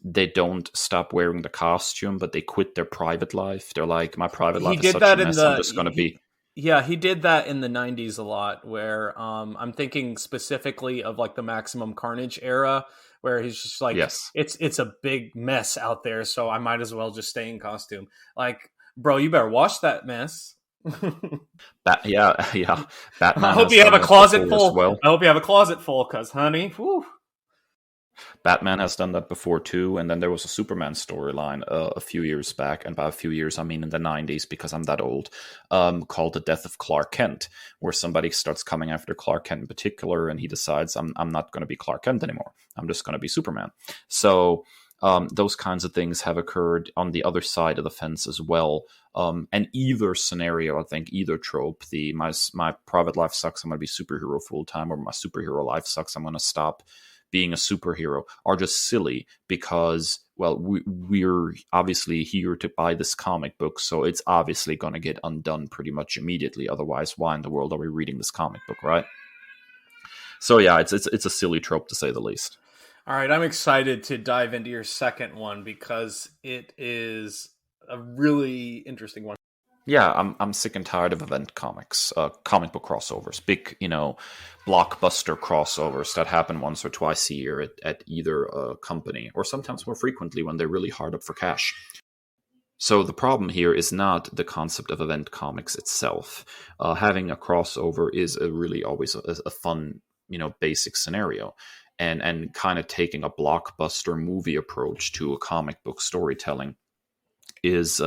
they don't stop wearing the costume, but they quit their private life? They're like, my private life is such a mess, I'm just going to be... Yeah, he did that in the 90s a lot, where I'm thinking specifically of like the Maximum Carnage era, where he's just like, yes, it's a big mess out there, so I might as well just stay in costume. Like, bro, you better wash that mess. Yeah. Batman. I hope you have a closet full. Well. I hope you have a closet full, because, honey, whew. Batman has done that before too, and then there was a Superman storyline a few years back, and by a few years I mean in the 90s, because I'm that old, called The Death of Clark Kent, where somebody starts coming after Clark Kent in particular, and he decides, I'm not going to be Clark Kent anymore, I'm just going to be Superman. So those kinds of things have occurred on the other side of the fence as well. And either scenario, I think, either trope, my private life sucks, I'm going to be superhero full time, or my superhero life sucks, I'm going to stop being a superhero, are just silly, because, well, we're obviously here to buy this comic book, so it's obviously going to get undone pretty much immediately. Otherwise, why in the world are we reading this comic book, right? So yeah, it's a silly trope, to say the least. All right, I'm excited to dive into your second one, because it is a really interesting one. Yeah, I'm sick and tired of event comics, comic book crossovers, big, blockbuster crossovers that happen once or twice a year at either company, or sometimes more frequently when they're really hard up for cash. So the problem here is not the concept of event comics itself. Having a crossover is really always a fun, basic scenario. And kind of taking a blockbuster movie approach to a comic book storytelling is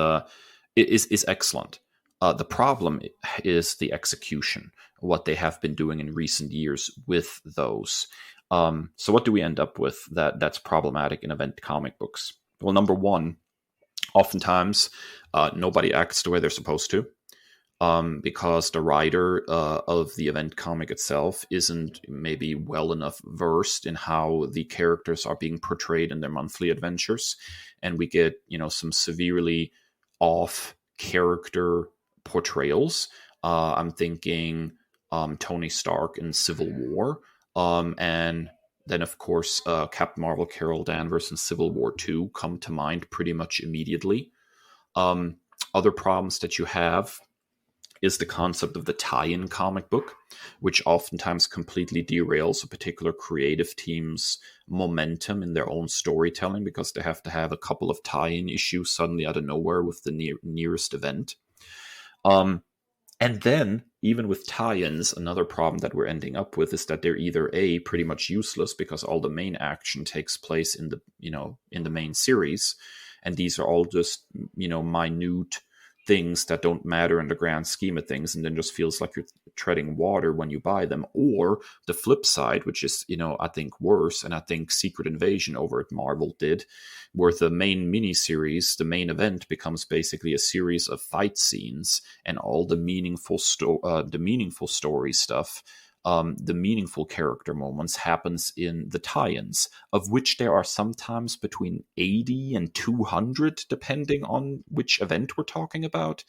excellent. The problem is the execution, what they have been doing in recent years with those. So what do we end up with that's problematic in event comic books? Well, number one, oftentimes nobody acts the way they're supposed to, because the writer of the event comic itself isn't maybe well enough versed in how the characters are being portrayed in their monthly adventures. And we get, some severely off character portrayals. I'm thinking Tony Stark in Civil War, and then of course Captain Marvel, Carol Danvers in Civil War 2 come to mind pretty much immediately. Other problems that you have is the concept of the tie-in comic book, which oftentimes completely derails a particular creative team's momentum in their own storytelling, because they have to have a couple of tie-in issues suddenly out of nowhere with the nearest event. And then, even with tie-ins, another problem that we're ending up with is that they're either A, pretty much useless because all the main action takes place in the main series, and these are all just, minute things that don't matter in the grand scheme of things, and then just feels like you're treading water when you buy them. Or the flip side, which is, I think worse, and I think Secret Invasion over at Marvel did, where the main miniseries, the main event, becomes basically a series of fight scenes, and all the meaningful story stuff the meaningful character moments happens in the tie-ins, of which there are sometimes between 80 and 200, depending on which event we're talking about.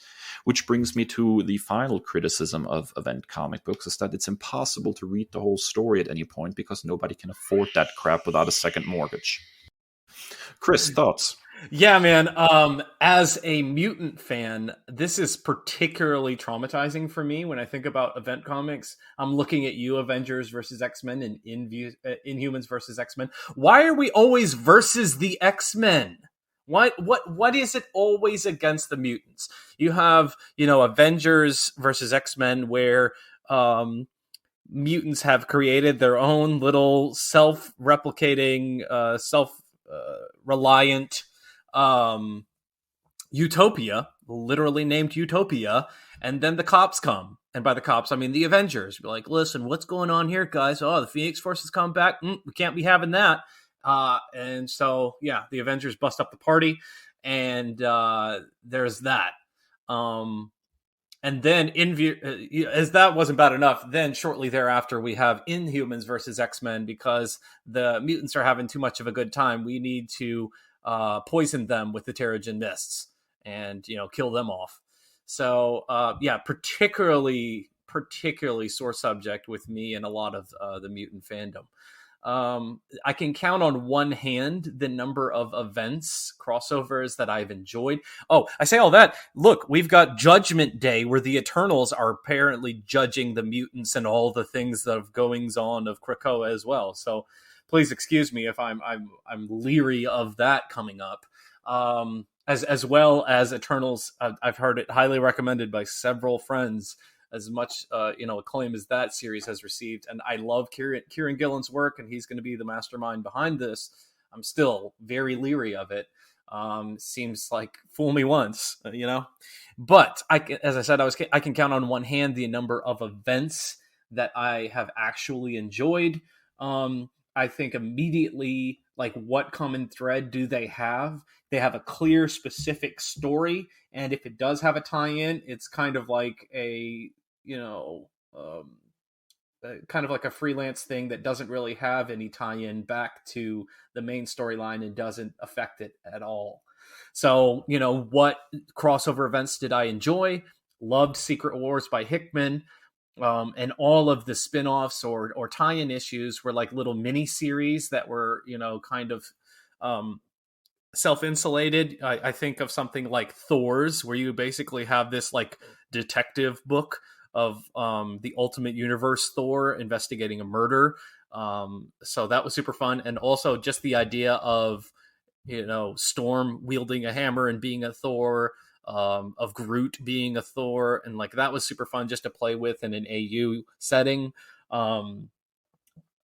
Which brings me to the final criticism of event comic books, is that it's impossible to read the whole story at any point because nobody can afford that crap without a second mortgage. Kris, thoughts? Yeah, man. As a mutant fan, this is particularly traumatizing for me when I think about event comics. I'm looking at you, Avengers versus X-Men, and Inhumans versus X-Men. Why are we always versus the X-Men? What is it always against the mutants? You have, Avengers versus X-Men, where mutants have created their own little self-replicating, self-reliant utopia, literally named Utopia, and then the cops come. And by the cops, I mean the Avengers. Be like, listen, what's going on here, guys? Oh, the Phoenix Force has come back. We can't be having that. And so, yeah, the Avengers bust up the party, and there's that. And then, as that wasn't bad enough, then shortly thereafter, we have Inhumans versus X-Men, because the mutants are having too much of a good time. We need to poison them with the Terrigen mists and, kill them off. So, yeah, particularly sore subject with me and a lot of the mutant fandom. I can count on one hand the number of events, crossovers that I've enjoyed. Oh, I say all that. Look, we've got Judgment Day, where the Eternals are apparently judging the mutants and all the things that have goings on of Krakoa as well. So please excuse me if I'm leery of that coming up. As well as Eternals, I've heard it highly recommended by several friends, as much acclaim as that series has received. And I love Kieran Gillen's work, and he's going to be the mastermind behind this. I'm still very leery of it. Seems like fool me once, But as I said, I can count on one hand the number of events that I have actually enjoyed. I think immediately, like, what common thread do they have? They have a clear, specific story, and if it does have a tie-in, it's kind of like a kind of like a freelance thing that doesn't really have any tie-in back to the main storyline and doesn't affect it at all. So, what crossover events did I enjoy? Loved Secret Wars by Hickman. And all of the spin-offs or tie-in issues were like little mini series that were, kind of self-insulated. I think of something like Thor's, where you basically have this like detective book of the Ultimate Universe Thor investigating a murder. So that was super fun. And also just the idea of, Storm wielding a hammer and being a Thor, of Groot being a Thor, and like that was super fun just to play with in an AU setting.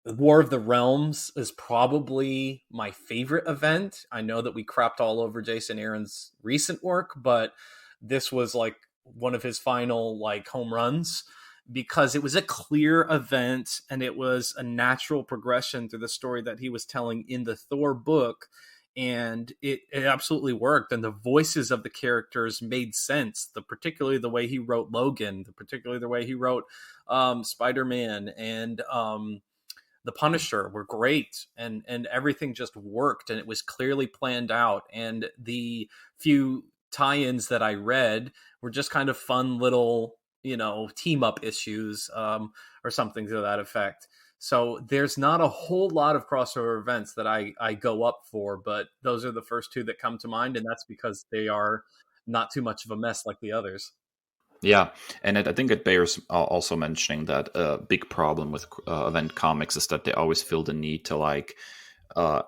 War of the Realms is probably my favorite event. I know that we crapped all over Jason Aaron's recent work, but this was like one of his final like home runs, because it was a clear event and it was a natural progression through the story that he was telling in the Thor book. And it absolutely worked, and the voices of the characters made sense. Particularly the way he wrote Logan, particularly the way he wrote Spider-Man and the Punisher were great, and everything just worked, and it was clearly planned out. And the few tie-ins that I read were just kind of fun little, team up issues or something to that effect. So there's not a whole lot of crossover events that I go up for, but those are the first two that come to mind, and that's because they are not too much of a mess like the others. Yeah, and I think it bears also mentioning that a big problem with event comics is that they always feel the need to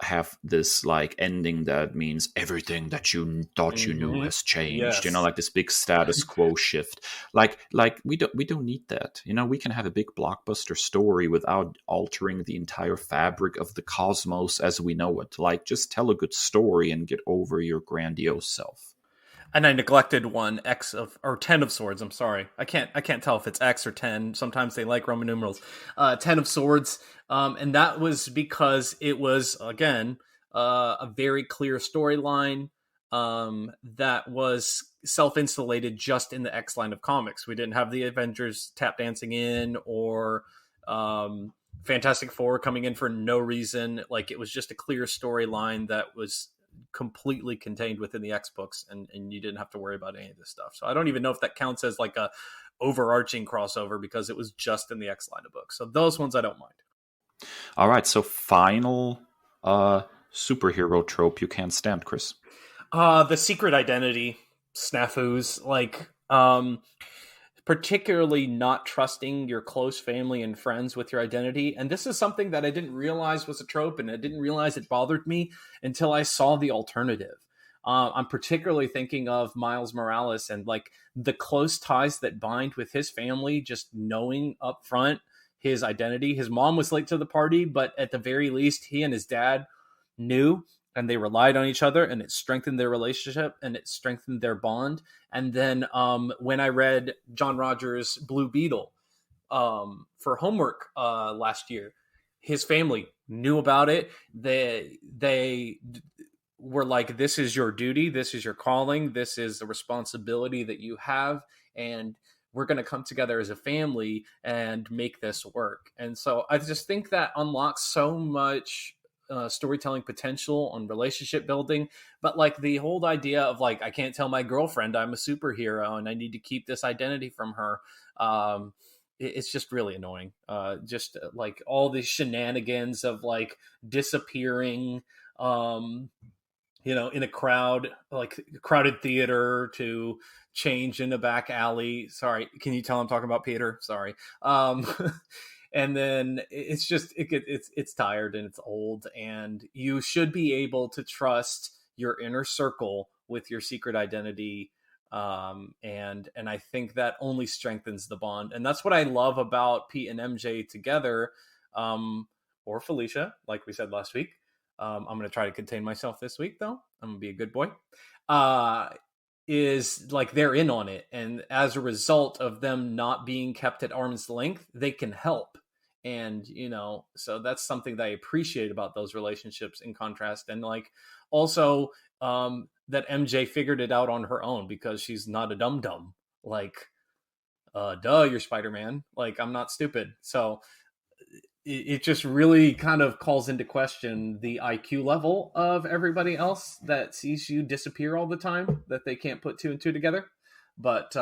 have this like ending that means everything that you thought you knew has changed. Yes. Like this big status quo shift. Like we don't need that. We can have a big blockbuster story without altering the entire fabric of the cosmos as we know it. Like, just tell a good story and get over your grandiose self. And I neglected one, 10 of Swords. I'm sorry, I can't tell if it's X or 10. Sometimes they like Roman numerals. 10 of Swords, and that was because it was again a very clear storyline that was self-insulated just in the X line of comics. We didn't have the Avengers tap dancing in, or Fantastic Four coming in for no reason. Like, it was just a clear storyline that was completely contained within the X books, and you didn't have to worry about any of this stuff. So I don't even know if that counts as like a overarching crossover, because it was just in the X line of books. So those ones I don't mind. All right, so final superhero trope you can't stand, Chris. The secret identity snafus, like particularly not trusting your close family and friends with your identity. And this is something that I didn't realize was a trope, and I didn't realize it bothered me until I saw the alternative. I'm particularly thinking of Miles Morales and like the close ties that bind with his family, just knowing up front his identity. His mom was late to the party, but at the very least, he and his dad knew, and they relied on each other, and it strengthened their relationship and it strengthened their bond. And then when I read John Rogers' Blue Beetle for homework last year, his family knew about it. They were like, this is your duty, this is your calling, this is the responsibility that you have, and we're going to come together as a family and make this work. And so I just think that unlocks so much storytelling potential on relationship building. But like the whole idea of like, I can't tell my girlfriend I'm a superhero and I need to keep this identity from her. It's just really annoying. Just like all these shenanigans of like disappearing, in a crowd, like crowded theater, to change in a back alley. Sorry, can you tell I'm talking about Peter? Sorry. And then it's just it's tired and it's old, and you should be able to trust your inner circle with your secret identity. And I think that only strengthens the bond, and that's what I love about Pete and MJ together, or Felicia, like we said last week. I'm going to try to contain myself this week, though. I'm going to be a good boy. Is like they're in on it. And as a result of them not being kept at arm's length, they can help. And, so that's something that I appreciate about those relationships in contrast. And like also that MJ figured it out on her own, because she's not a dum-dum. Like, duh, you're Spider-Man. Like, I'm not stupid. So it just really kind of calls into question the IQ level of everybody else that sees you disappear all the time, that they can't put two and two together. But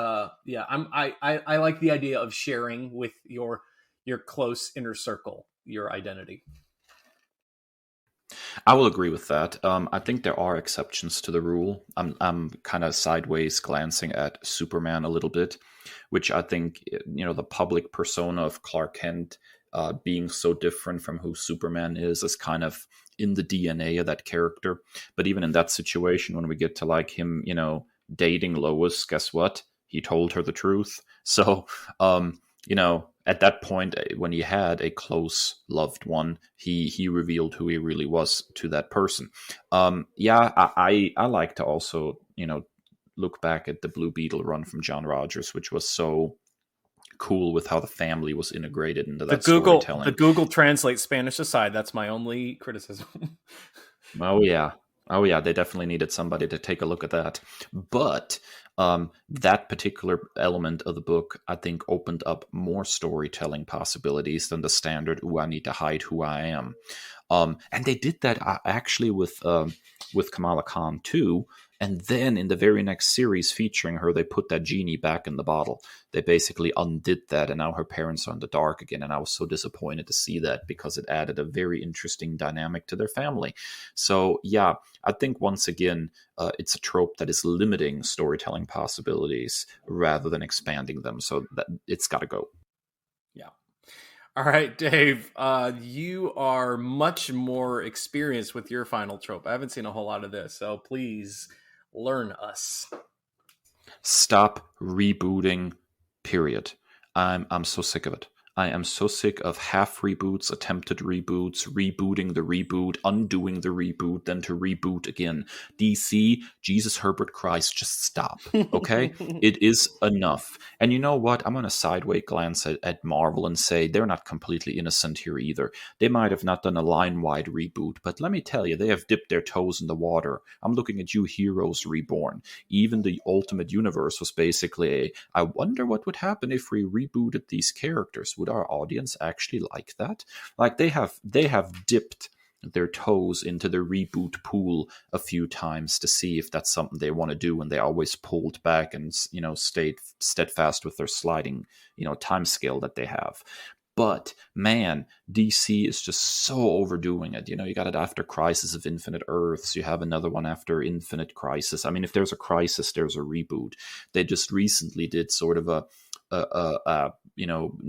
yeah, I like the idea of sharing with your close inner circle your identity. I will agree with that. I think there are exceptions to the rule. I'm kind of sideways glancing at Superman a little bit, which I think, the public persona of Clark Kent being so different from who Superman is kind of in the DNA of that character. But even in that situation, when we get to like him, dating Lois, guess what? He told her the truth. So, at that point, when he had a close loved one, he revealed who he really was to that person. I like to also, look back at the Blue Beetle run from John Rogers, which was so cool with how the family was integrated into that storytelling. The Google Translate Spanish aside, that's my only criticism. Oh yeah, they definitely needed somebody to take a look at that. But that particular element of the book, I think, opened up more storytelling possibilities than the standard, I need to hide who I am. And they did that actually with Kamala Khan too. And then in the very next series featuring her, they put that genie back in the bottle. They basically undid that, and now her parents are in the dark again. And I was so disappointed to see that, because it added a very interesting dynamic to their family. So yeah, I think once again, it's a trope that is limiting storytelling possibilities rather than expanding them. So that it's got to go. Yeah. All right, Dave, you are much more experienced with your final trope. I haven't seen a whole lot of this, so please learn us. Stop rebooting, period. I'm so sick of it. I am so sick of half reboots, attempted reboots, rebooting the reboot, undoing the reboot, then to reboot again. DC, Jesus Herbert Christ, just stop, okay? It is enough. And you know what? I'm going to sideways glance at Marvel and say they're not completely innocent here either. They might have not done a line-wide reboot, but let me tell you, they have dipped their toes in the water. I'm looking at you, Heroes Reborn. Even the Ultimate Universe was basically I wonder what would happen if we rebooted these characters. Would would our audience actually like that? Like they have dipped their toes into the reboot pool a few times to see if that's something they want to do, and they always pulled back and stayed steadfast with their sliding time scale that they have. But man, DC is just so overdoing it. You got it after Crisis of Infinite Earths. You have another one after Infinite Crisis. I mean, if there's a crisis, there's a reboot. They just recently did sort of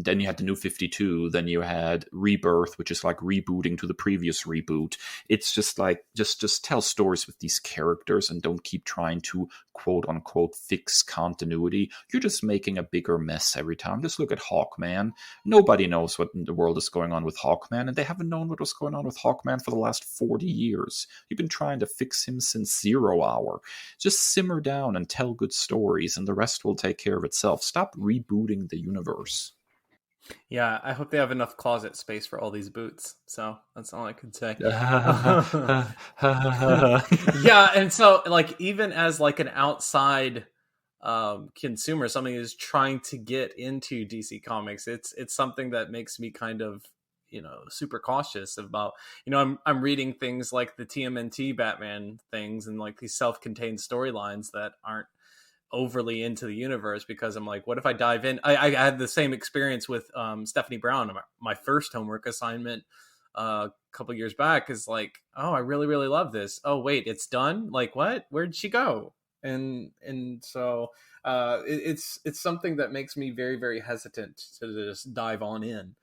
then you had the New 52, then you had Rebirth, which is like rebooting to the previous reboot. It's just like, just tell stories with these characters and don't keep trying to quote unquote fix continuity. You're just making a bigger mess every time. Just look at Hawkman. Nobody knows what in the world is going on with Hawkman, and they haven't known what was going on with Hawkman for the last 40 years. You've been trying to fix him since Zero Hour. Just simmer down and tell good stories, and the rest will take care of itself. Stop rebooting the universe. Yeah, I hope they have enough closet space for all these boots. So that's all I could say. Yeah, and so like even as like an outside consumer, somebody who's trying to get into DC Comics, it's something that makes me kind of super cautious about. I'm reading things like the TMNT Batman things and like these self-contained storylines that aren't overly into the universe, because I'm like, what if I dive in? I had the same experience with Stephanie Brown. My first homework assignment a couple years back is like, oh, I really, really love this. Oh, wait, it's done? Like, what? Where'd she go? And so it's something that makes me very, very hesitant to just dive on in.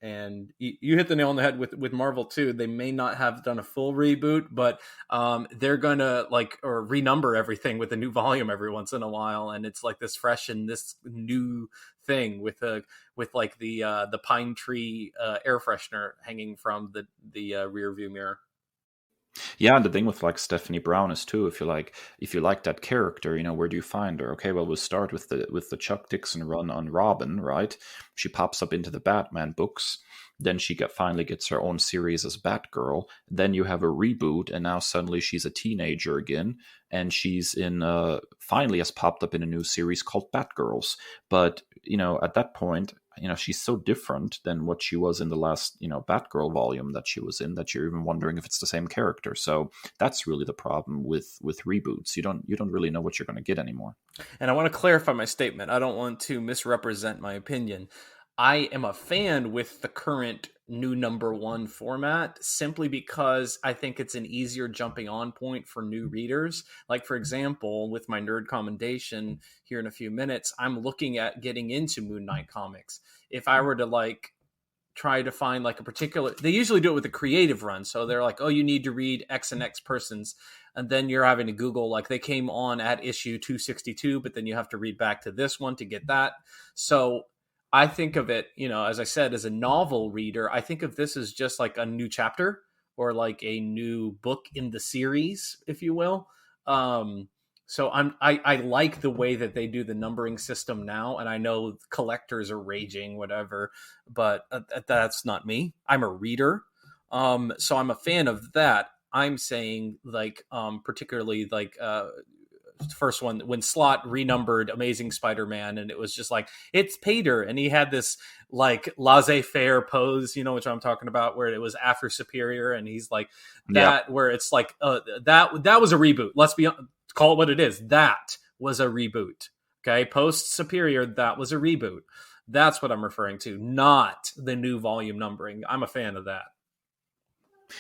And you hit the nail on the head with Marvel too. They may not have done a full reboot, but they're gonna or renumber everything with a new volume every once in a while, and it's like this fresh and this new thing with the pine tree air freshener hanging from the rear view mirror. Yeah, and the thing with like Stephanie Brown is too, if you like that character, where do you find her? Okay, well, we'll start with the Chuck Dixon run on Robin, right? She pops up into the Batman books. Then she finally gets her own series as Batgirl. Then you have a reboot, and now suddenly she's a teenager again, and she's finally has popped up in a new series called Batgirls. But at that point, she's so different than what she was in the last, Batgirl volume that she was in, that you're even wondering if it's the same character. So that's really the problem with reboots. You don't really know what you're going to get anymore. And I want to clarify my statement. I don't want to misrepresent my opinion. I am a fan with the current new #1 format simply because I think it's an easier jumping on point for new readers. Like, for example, with my nerd commendation here in a few minutes, I'm looking at getting into Moon Knight comics. If I were to try to find a particular, they usually do it with a creative run. So they're like, oh, you need to read X and X persons. And then you're having to Google, they came on at issue 262, but then you have to read back to this one to get that. So I think of it, as I said, as a novel reader, I think of this as just like a new chapter or like a new book in the series, if you will. So I like the way that they do the numbering system now, and I know collectors are raging, whatever, but that's not me. I'm a reader, so I'm a fan of that. I'm saying particularly first one when Slott renumbered Amazing Spider-Man, and it was just like, it's Peter, and he had this laissez-faire pose, which I'm talking about, where it was after Superior, and he's like that, where it's like that was a reboot. Let's call it what it is. That was a reboot. Okay, post Superior, that was a reboot. That's what I'm referring to, not the new volume numbering. I'm a fan of that.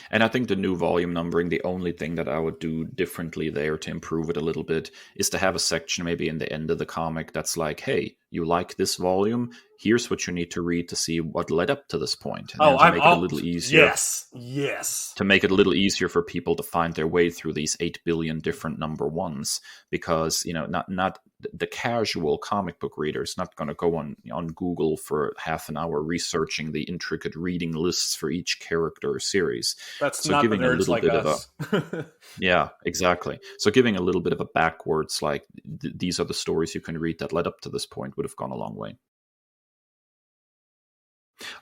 And I think the new volume numbering, the only thing that I would do differently there to improve it a little bit is to have a section maybe in the end of the comic that's like, hey, you like this volume? Here's what you need to read to see what led up to this point. And to make it a little easier. Yes. To make it a little easier for people to find their way through these 8 billion different #1s, because not the casual comic book reader is not going to go on Google for half an hour researching the intricate reading lists for each character or series. That's so not giving the nerds a little like bit us. Of a yeah, exactly. So giving a little bit of a backwards, these are the stories you can read that led up to this point, would have gone a long way.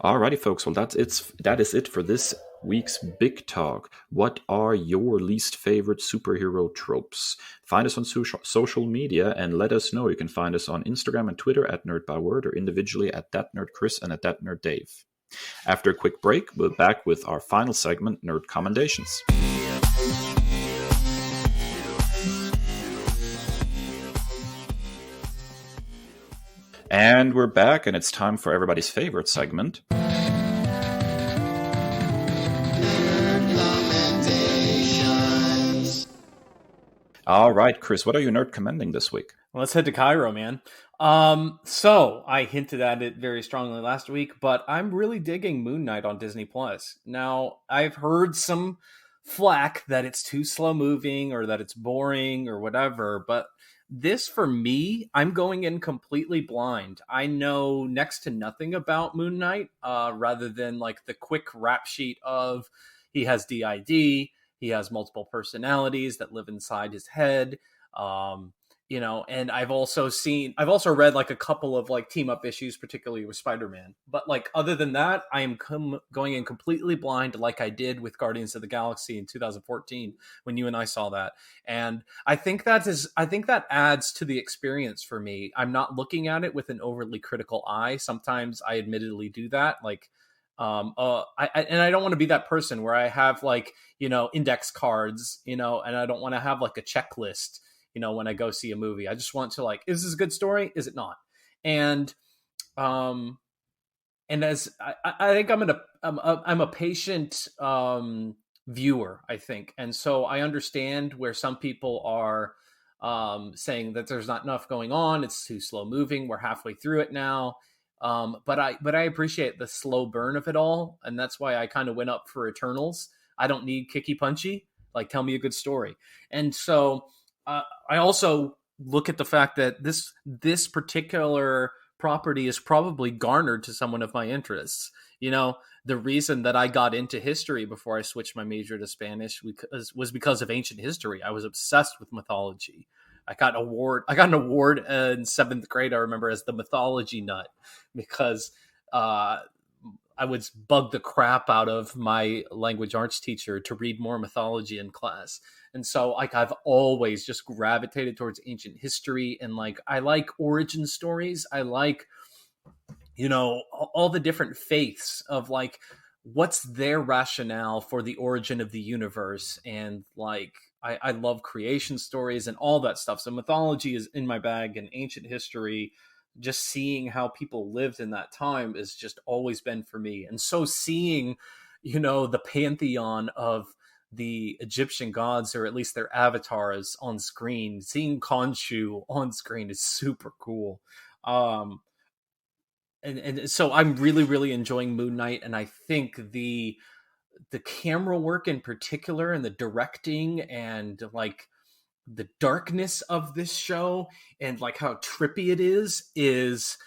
Alrighty, folks. Well, that is it for this week's Big Talk. What are your least favorite superhero tropes? Find us on social media and let us know. You can find us on Instagram and Twitter at NerdByword or individually at ThatNerdChris and at ThatNerdDave. After a quick break, we'll be back with our final segment, Nerd Commendations. And we're back, and it's time for everybody's favorite segment. All right, Chris, what are you nerd commending this week? Well, let's head to Cairo, man. So I hinted at it very strongly last week, but I'm really digging Moon Knight on Disney Plus. Now, I've heard some flack that it's too slow moving or that it's boring or whatever, but this, for me, I'm going in completely blind. I know next to nothing about Moon Knight, rather than like the quick rap sheet of he has DID, he has multiple personalities that live inside his head. And I've also read like a couple of like team up issues, particularly with Spider-Man. But like other than that, I am going in completely blind, like I did with Guardians of the Galaxy in 2014 when you and I saw that. And I think that adds to the experience for me. I'm not looking at it with an overly critical eye. Sometimes I admittedly do that, like. I don't want to be that person where I have like, index cards, and I don't want to have like a checklist, when I go see a movie. I just want to like, is this a good story? Is it not? And as I think I'm a patient viewer, I think. And so I understand where some people are saying that there's not enough going on. It's too slow moving. We're halfway through it now. But I appreciate the slow burn of it all, and that's why I kind of went up for Eternals. I don't need kicky punchy. Like, tell me a good story. And so I also look at the fact that this particular property is probably garnered to someone of my interests. The reason that I got into history before I switched my major to Spanish was because of ancient history. I was obsessed with mythology. I got an award in 7th grade, I remember, as the mythology nut, because I would bug the crap out of my language arts teacher to read more mythology in class. And so like I've always just gravitated towards ancient history, and like I like origin stories. I like, all the different faiths of like what's their rationale for the origin of the universe, and like I love creation stories and all that stuff. So mythology is in my bag, and ancient history, just seeing how people lived in that time has just always been for me. And so seeing, the pantheon of the Egyptian gods, or at least their avatars on screen, seeing Khonshu on screen is super cool. And so I'm really, really enjoying Moon Knight. And I think the camera work in particular, and the directing, and like the darkness of this show, and like how trippy it is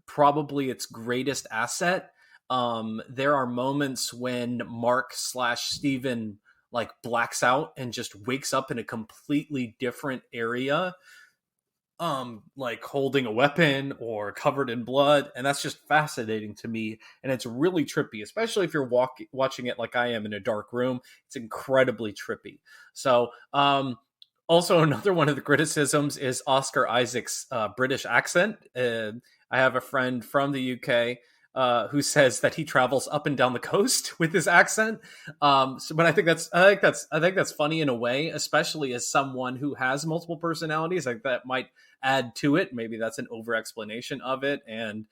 probably its greatest asset. There are moments when Mark/Steven like blacks out and just wakes up in a completely different area, like holding a weapon or covered in blood, and that's just fascinating to me. And it's really trippy, especially if you're watching it like I am in a dark room. It's incredibly trippy. So also, another one of the criticisms is Oscar Isaac's British accent. I have a friend from the UK who says that he travels up and down the coast with his accent. But I think that's funny in a way, especially as someone who has multiple personalities. Like that might add to it. Maybe that's an over explanation of it. And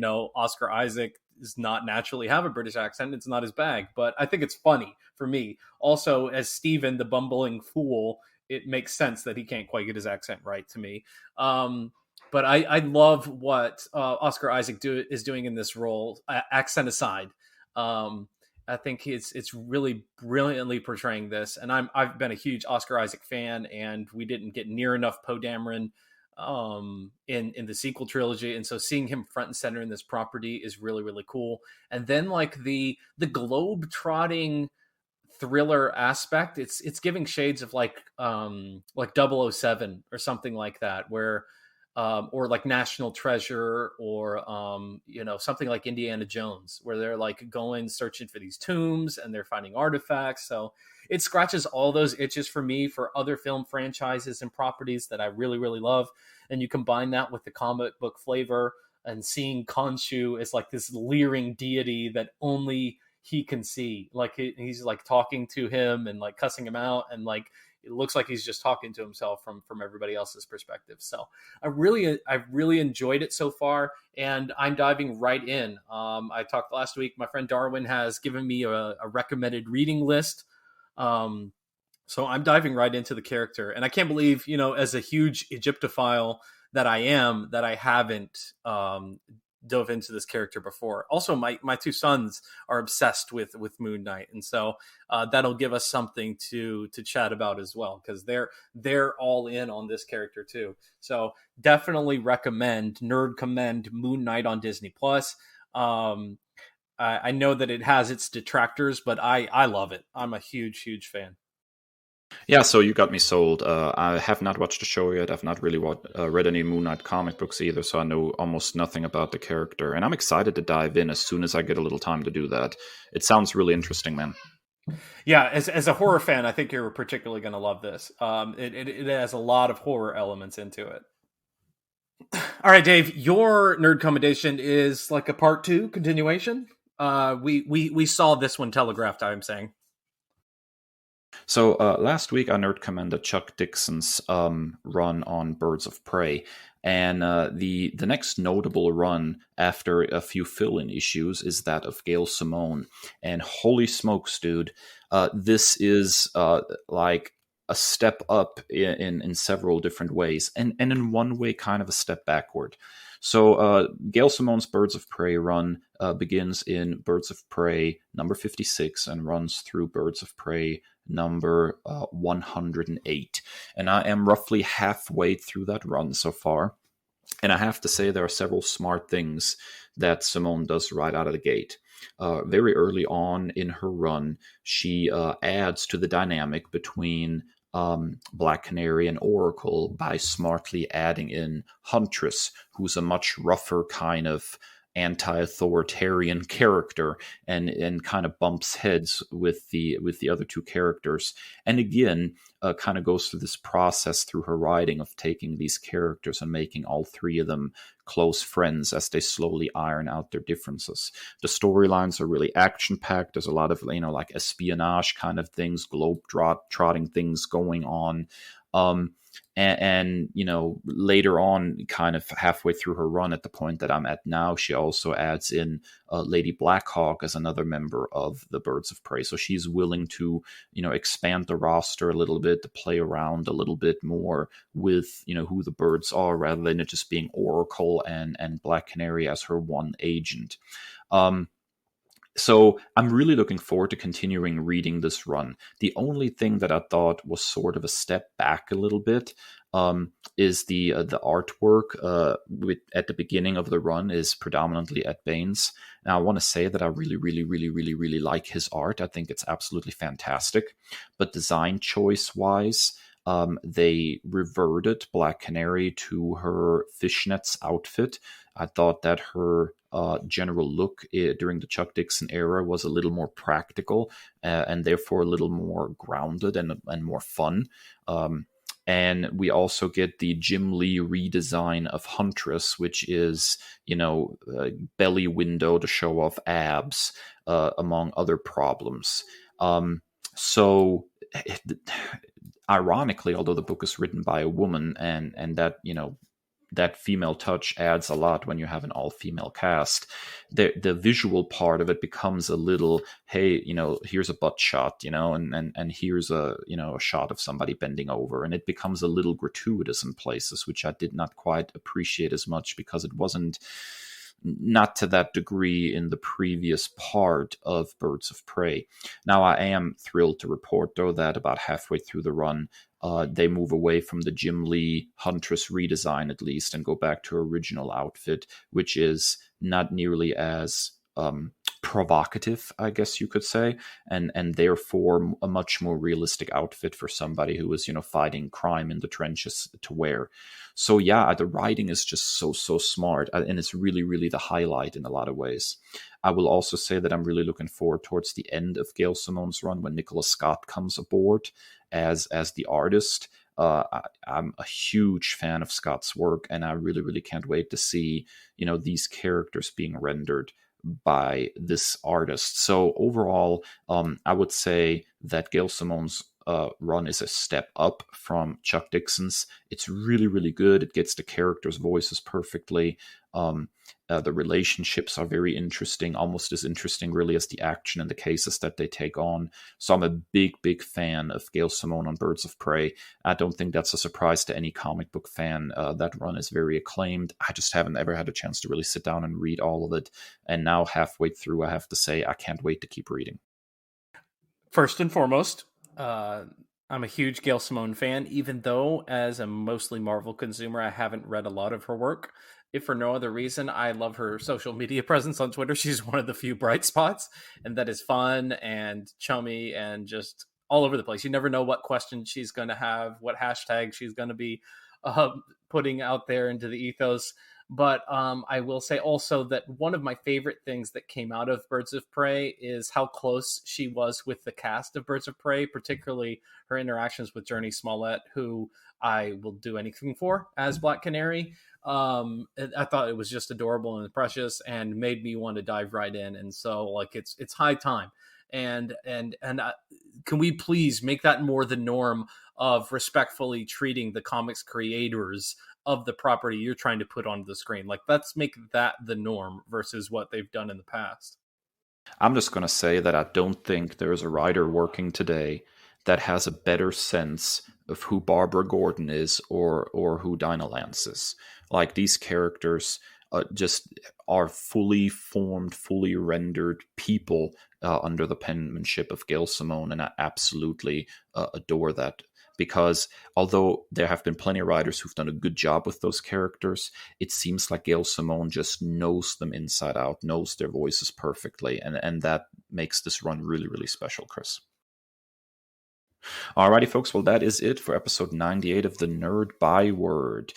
Oscar Isaac does not naturally have a British accent. It's not his bag. But I think it's funny for me. Also, as Steven, the bumbling fool, it makes sense that he can't quite get his accent right to me. But I love what Oscar Isaac is doing in this role, accent aside. I think it's really brilliantly portraying this. And I've been a huge Oscar Isaac fan, and we didn't get near enough Poe Dameron in the sequel trilogy. And so seeing him front and center in this property is really, really cool. And then like the globe trotting thriller aspect, it's giving shades of like 007 or something like that, where or like National Treasure, or something like Indiana Jones, where they're like going searching for these tombs and they're finding artifacts. So it scratches all those itches for me for other film franchises and properties that I really, really love. And you combine that with the comic book flavor and seeing Khonshu as like this leering deity that only he can see. Like he's like talking to him and like cussing him out, and like it looks like he's just talking to himself from everybody else's perspective. So I really enjoyed it so far, and I'm diving right in. I talked last week. My friend Darwin has given me a recommended reading list. So I'm diving right into the character, and I can't believe, as a huge Egyptophile that I am, that I haven't dove into this character before. Also, my two sons are obsessed with Moon Knight, and so that'll give us something to chat about as well, because they're all in on this character too. So definitely commend Moon Knight on Disney Plus. I know that it has its detractors, but I love it. I'm a huge fan. Yeah, so you got me sold. I have not watched the show yet. I've not really read any Moon Knight comic books either, so I know almost nothing about the character. And I'm excited to dive in as soon as I get a little time to do that. It sounds really interesting, man. Yeah, as a horror fan, I think you're particularly going to love this. It has a lot of horror elements into it. All right, Dave, your nerd commendation is like a part 2 continuation. We saw this one telegraphed, I'm saying. So last week I nerd commended Chuck Dixon's run on Birds of Prey, and the next notable run after a few fill-in issues is that of Gail Simone. And holy smokes, dude, this is like a step up in several different ways, and in one way kind of a step backward. So Gail Simone's Birds of Prey run begins in Birds of Prey number 56 and runs through Birds of Prey number 108. And I am roughly halfway through that run so far. And I have to say there are several smart things that Simone does right out of the gate. Very early on in her run, she adds to the dynamic between Black Canary and Oracle by smartly adding in Huntress, who's a much rougher kind of anti-authoritarian character, and kind of bumps heads with the other two characters. And again, kind of goes through this process through her writing of taking these characters and making all three of them close friends as they slowly iron out their differences. The storylines are really action-packed. There's a lot of, like espionage kind of things, globe-trotting things going on. And later on, kind of halfway through her run at the point that I'm at now, she also adds in Lady Blackhawk as another member of the Birds of Prey. So she's willing to, expand the roster a little bit, to play around a little bit more with, who the birds are, rather than it just being Oracle and Black Canary as her one agent. So I'm really looking forward to continuing reading this run. The only thing that I thought was sort of a step back a little bit is the artwork at the beginning of the run is predominantly Ed Baines. Now, I want to say that I really like his art. I think it's absolutely fantastic. But design choice-wise, they reverted Black Canary to her fishnets outfit. I thought that her general look during the Chuck Dixon era was a little more practical and therefore a little more grounded and more fun. And we also get the Jim Lee redesign of Huntress, which is, belly window to show off abs, among other problems. So ironically, although the book is written by a woman and that, that female touch adds a lot when you have an all-female cast, the visual part of it becomes a little, hey, here's a butt shot, and here's a shot of somebody bending over, and it becomes a little gratuitous in places, which I did not quite appreciate as much because it wasn't not to that degree in the previous part of Birds of Prey. Now, I am thrilled to report, though, that about halfway through the run, they move away from the Jim Lee Huntress redesign, at least, and go back to original outfit, which is not nearly as provocative, I guess you could say, and therefore a much more realistic outfit for somebody who is, fighting crime in the trenches to wear. So yeah, the writing is just so smart, and it's really, really the highlight in a lot of ways. I will also say that I'm really looking forward towards the end of Gail Simone's run when Nicholas Scott comes aboard as the artist. I'm a huge fan of Scott's work, and I really, really can't wait to see, these characters being rendered by this artist. So overall, I would say that Gail Simone's run is a step up from Chuck Dixon's. It's really, really good. It gets the characters' voices perfectly. The relationships are very interesting, almost as interesting really as the action and the cases that they take on. So I'm a big, big fan of Gail Simone on Birds of Prey. I don't think that's a surprise to any comic book fan. That run is very acclaimed. I just haven't ever had a chance to really sit down and read all of it. And now halfway through, I have to say, I can't wait to keep reading. First and foremost, I'm a huge Gail Simone fan, even though as a mostly Marvel consumer, I haven't read a lot of her work. If for no other reason, I love her social media presence on Twitter. She's one of the few bright spots, and that is fun and chummy and just all over the place. You never know what question she's going to have, what hashtag she's going to be putting out there into the ethos. But I will say also that one of my favorite things that came out of Birds of Prey is how close she was with the cast of Birds of Prey, particularly her interactions with Jurnee Smollett, who I will do anything for as Black Canary. I thought it was just adorable and precious and made me want to dive right in. And so it's high time. And can we please make that more the norm of respectfully treating the comics creators of the property you're trying to put onto the screen? Let's make that the norm versus what they've done in the past. I'm just going to say that I don't think there's a writer working today that has a better sense of who Barbara Gordon is or who Dinah Lance is. These characters just are fully formed, fully rendered people under the penmanship of Gail Simone, and I absolutely adore that. Because although there have been plenty of writers who've done a good job with those characters, it seems like Gail Simone just knows them inside out, knows their voices perfectly, and that makes this run really, really special, Kris. Alrighty, folks, well, that is it for episode 98 of the Nerd Byword.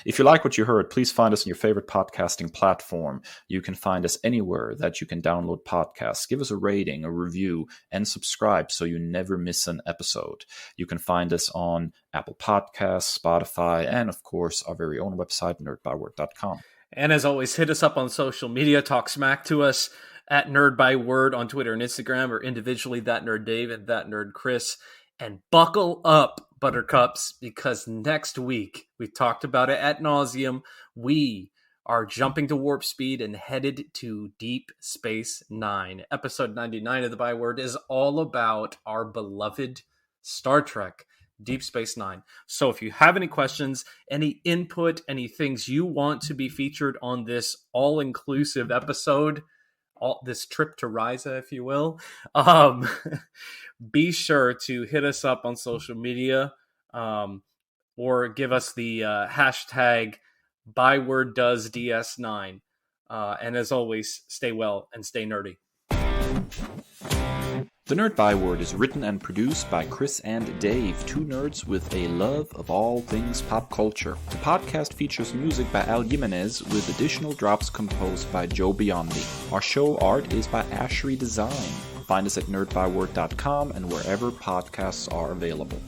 If you like what you heard, please find us on your favorite podcasting platform. You can find us anywhere that you can download podcasts. Give us a rating, a review, and subscribe so you never miss an episode. You can find us on Apple Podcasts, Spotify, and of course, our very own website, nerdbyword.com. And as always, hit us up on social media. Talk smack to us at Nerd Byword on Twitter and Instagram, or individually, That Nerd Dave and That Nerd Kris. And buckle up, Buttercups, because next week, we talked about it ad nauseum, we are jumping to warp speed and headed to Deep Space Nine. Episode 99 of the Byword is all about our beloved Star Trek, Deep Space Nine. So if you have any questions, any input, any things you want to be featured on this all-inclusive episode, this trip to Ryza, if you will, be sure to hit us up on social media, or give us the hashtag ByWordDoesDS9. And as always, stay well and stay nerdy. The Nerd Byword is written and produced by Kris and Dave, two nerds with a love of all things pop culture. The podcast features music by Al Jimenez with additional drops composed by Joe Biondi. Our show art is by Ashery Design. Find us at nerdbyword.com and wherever podcasts are available.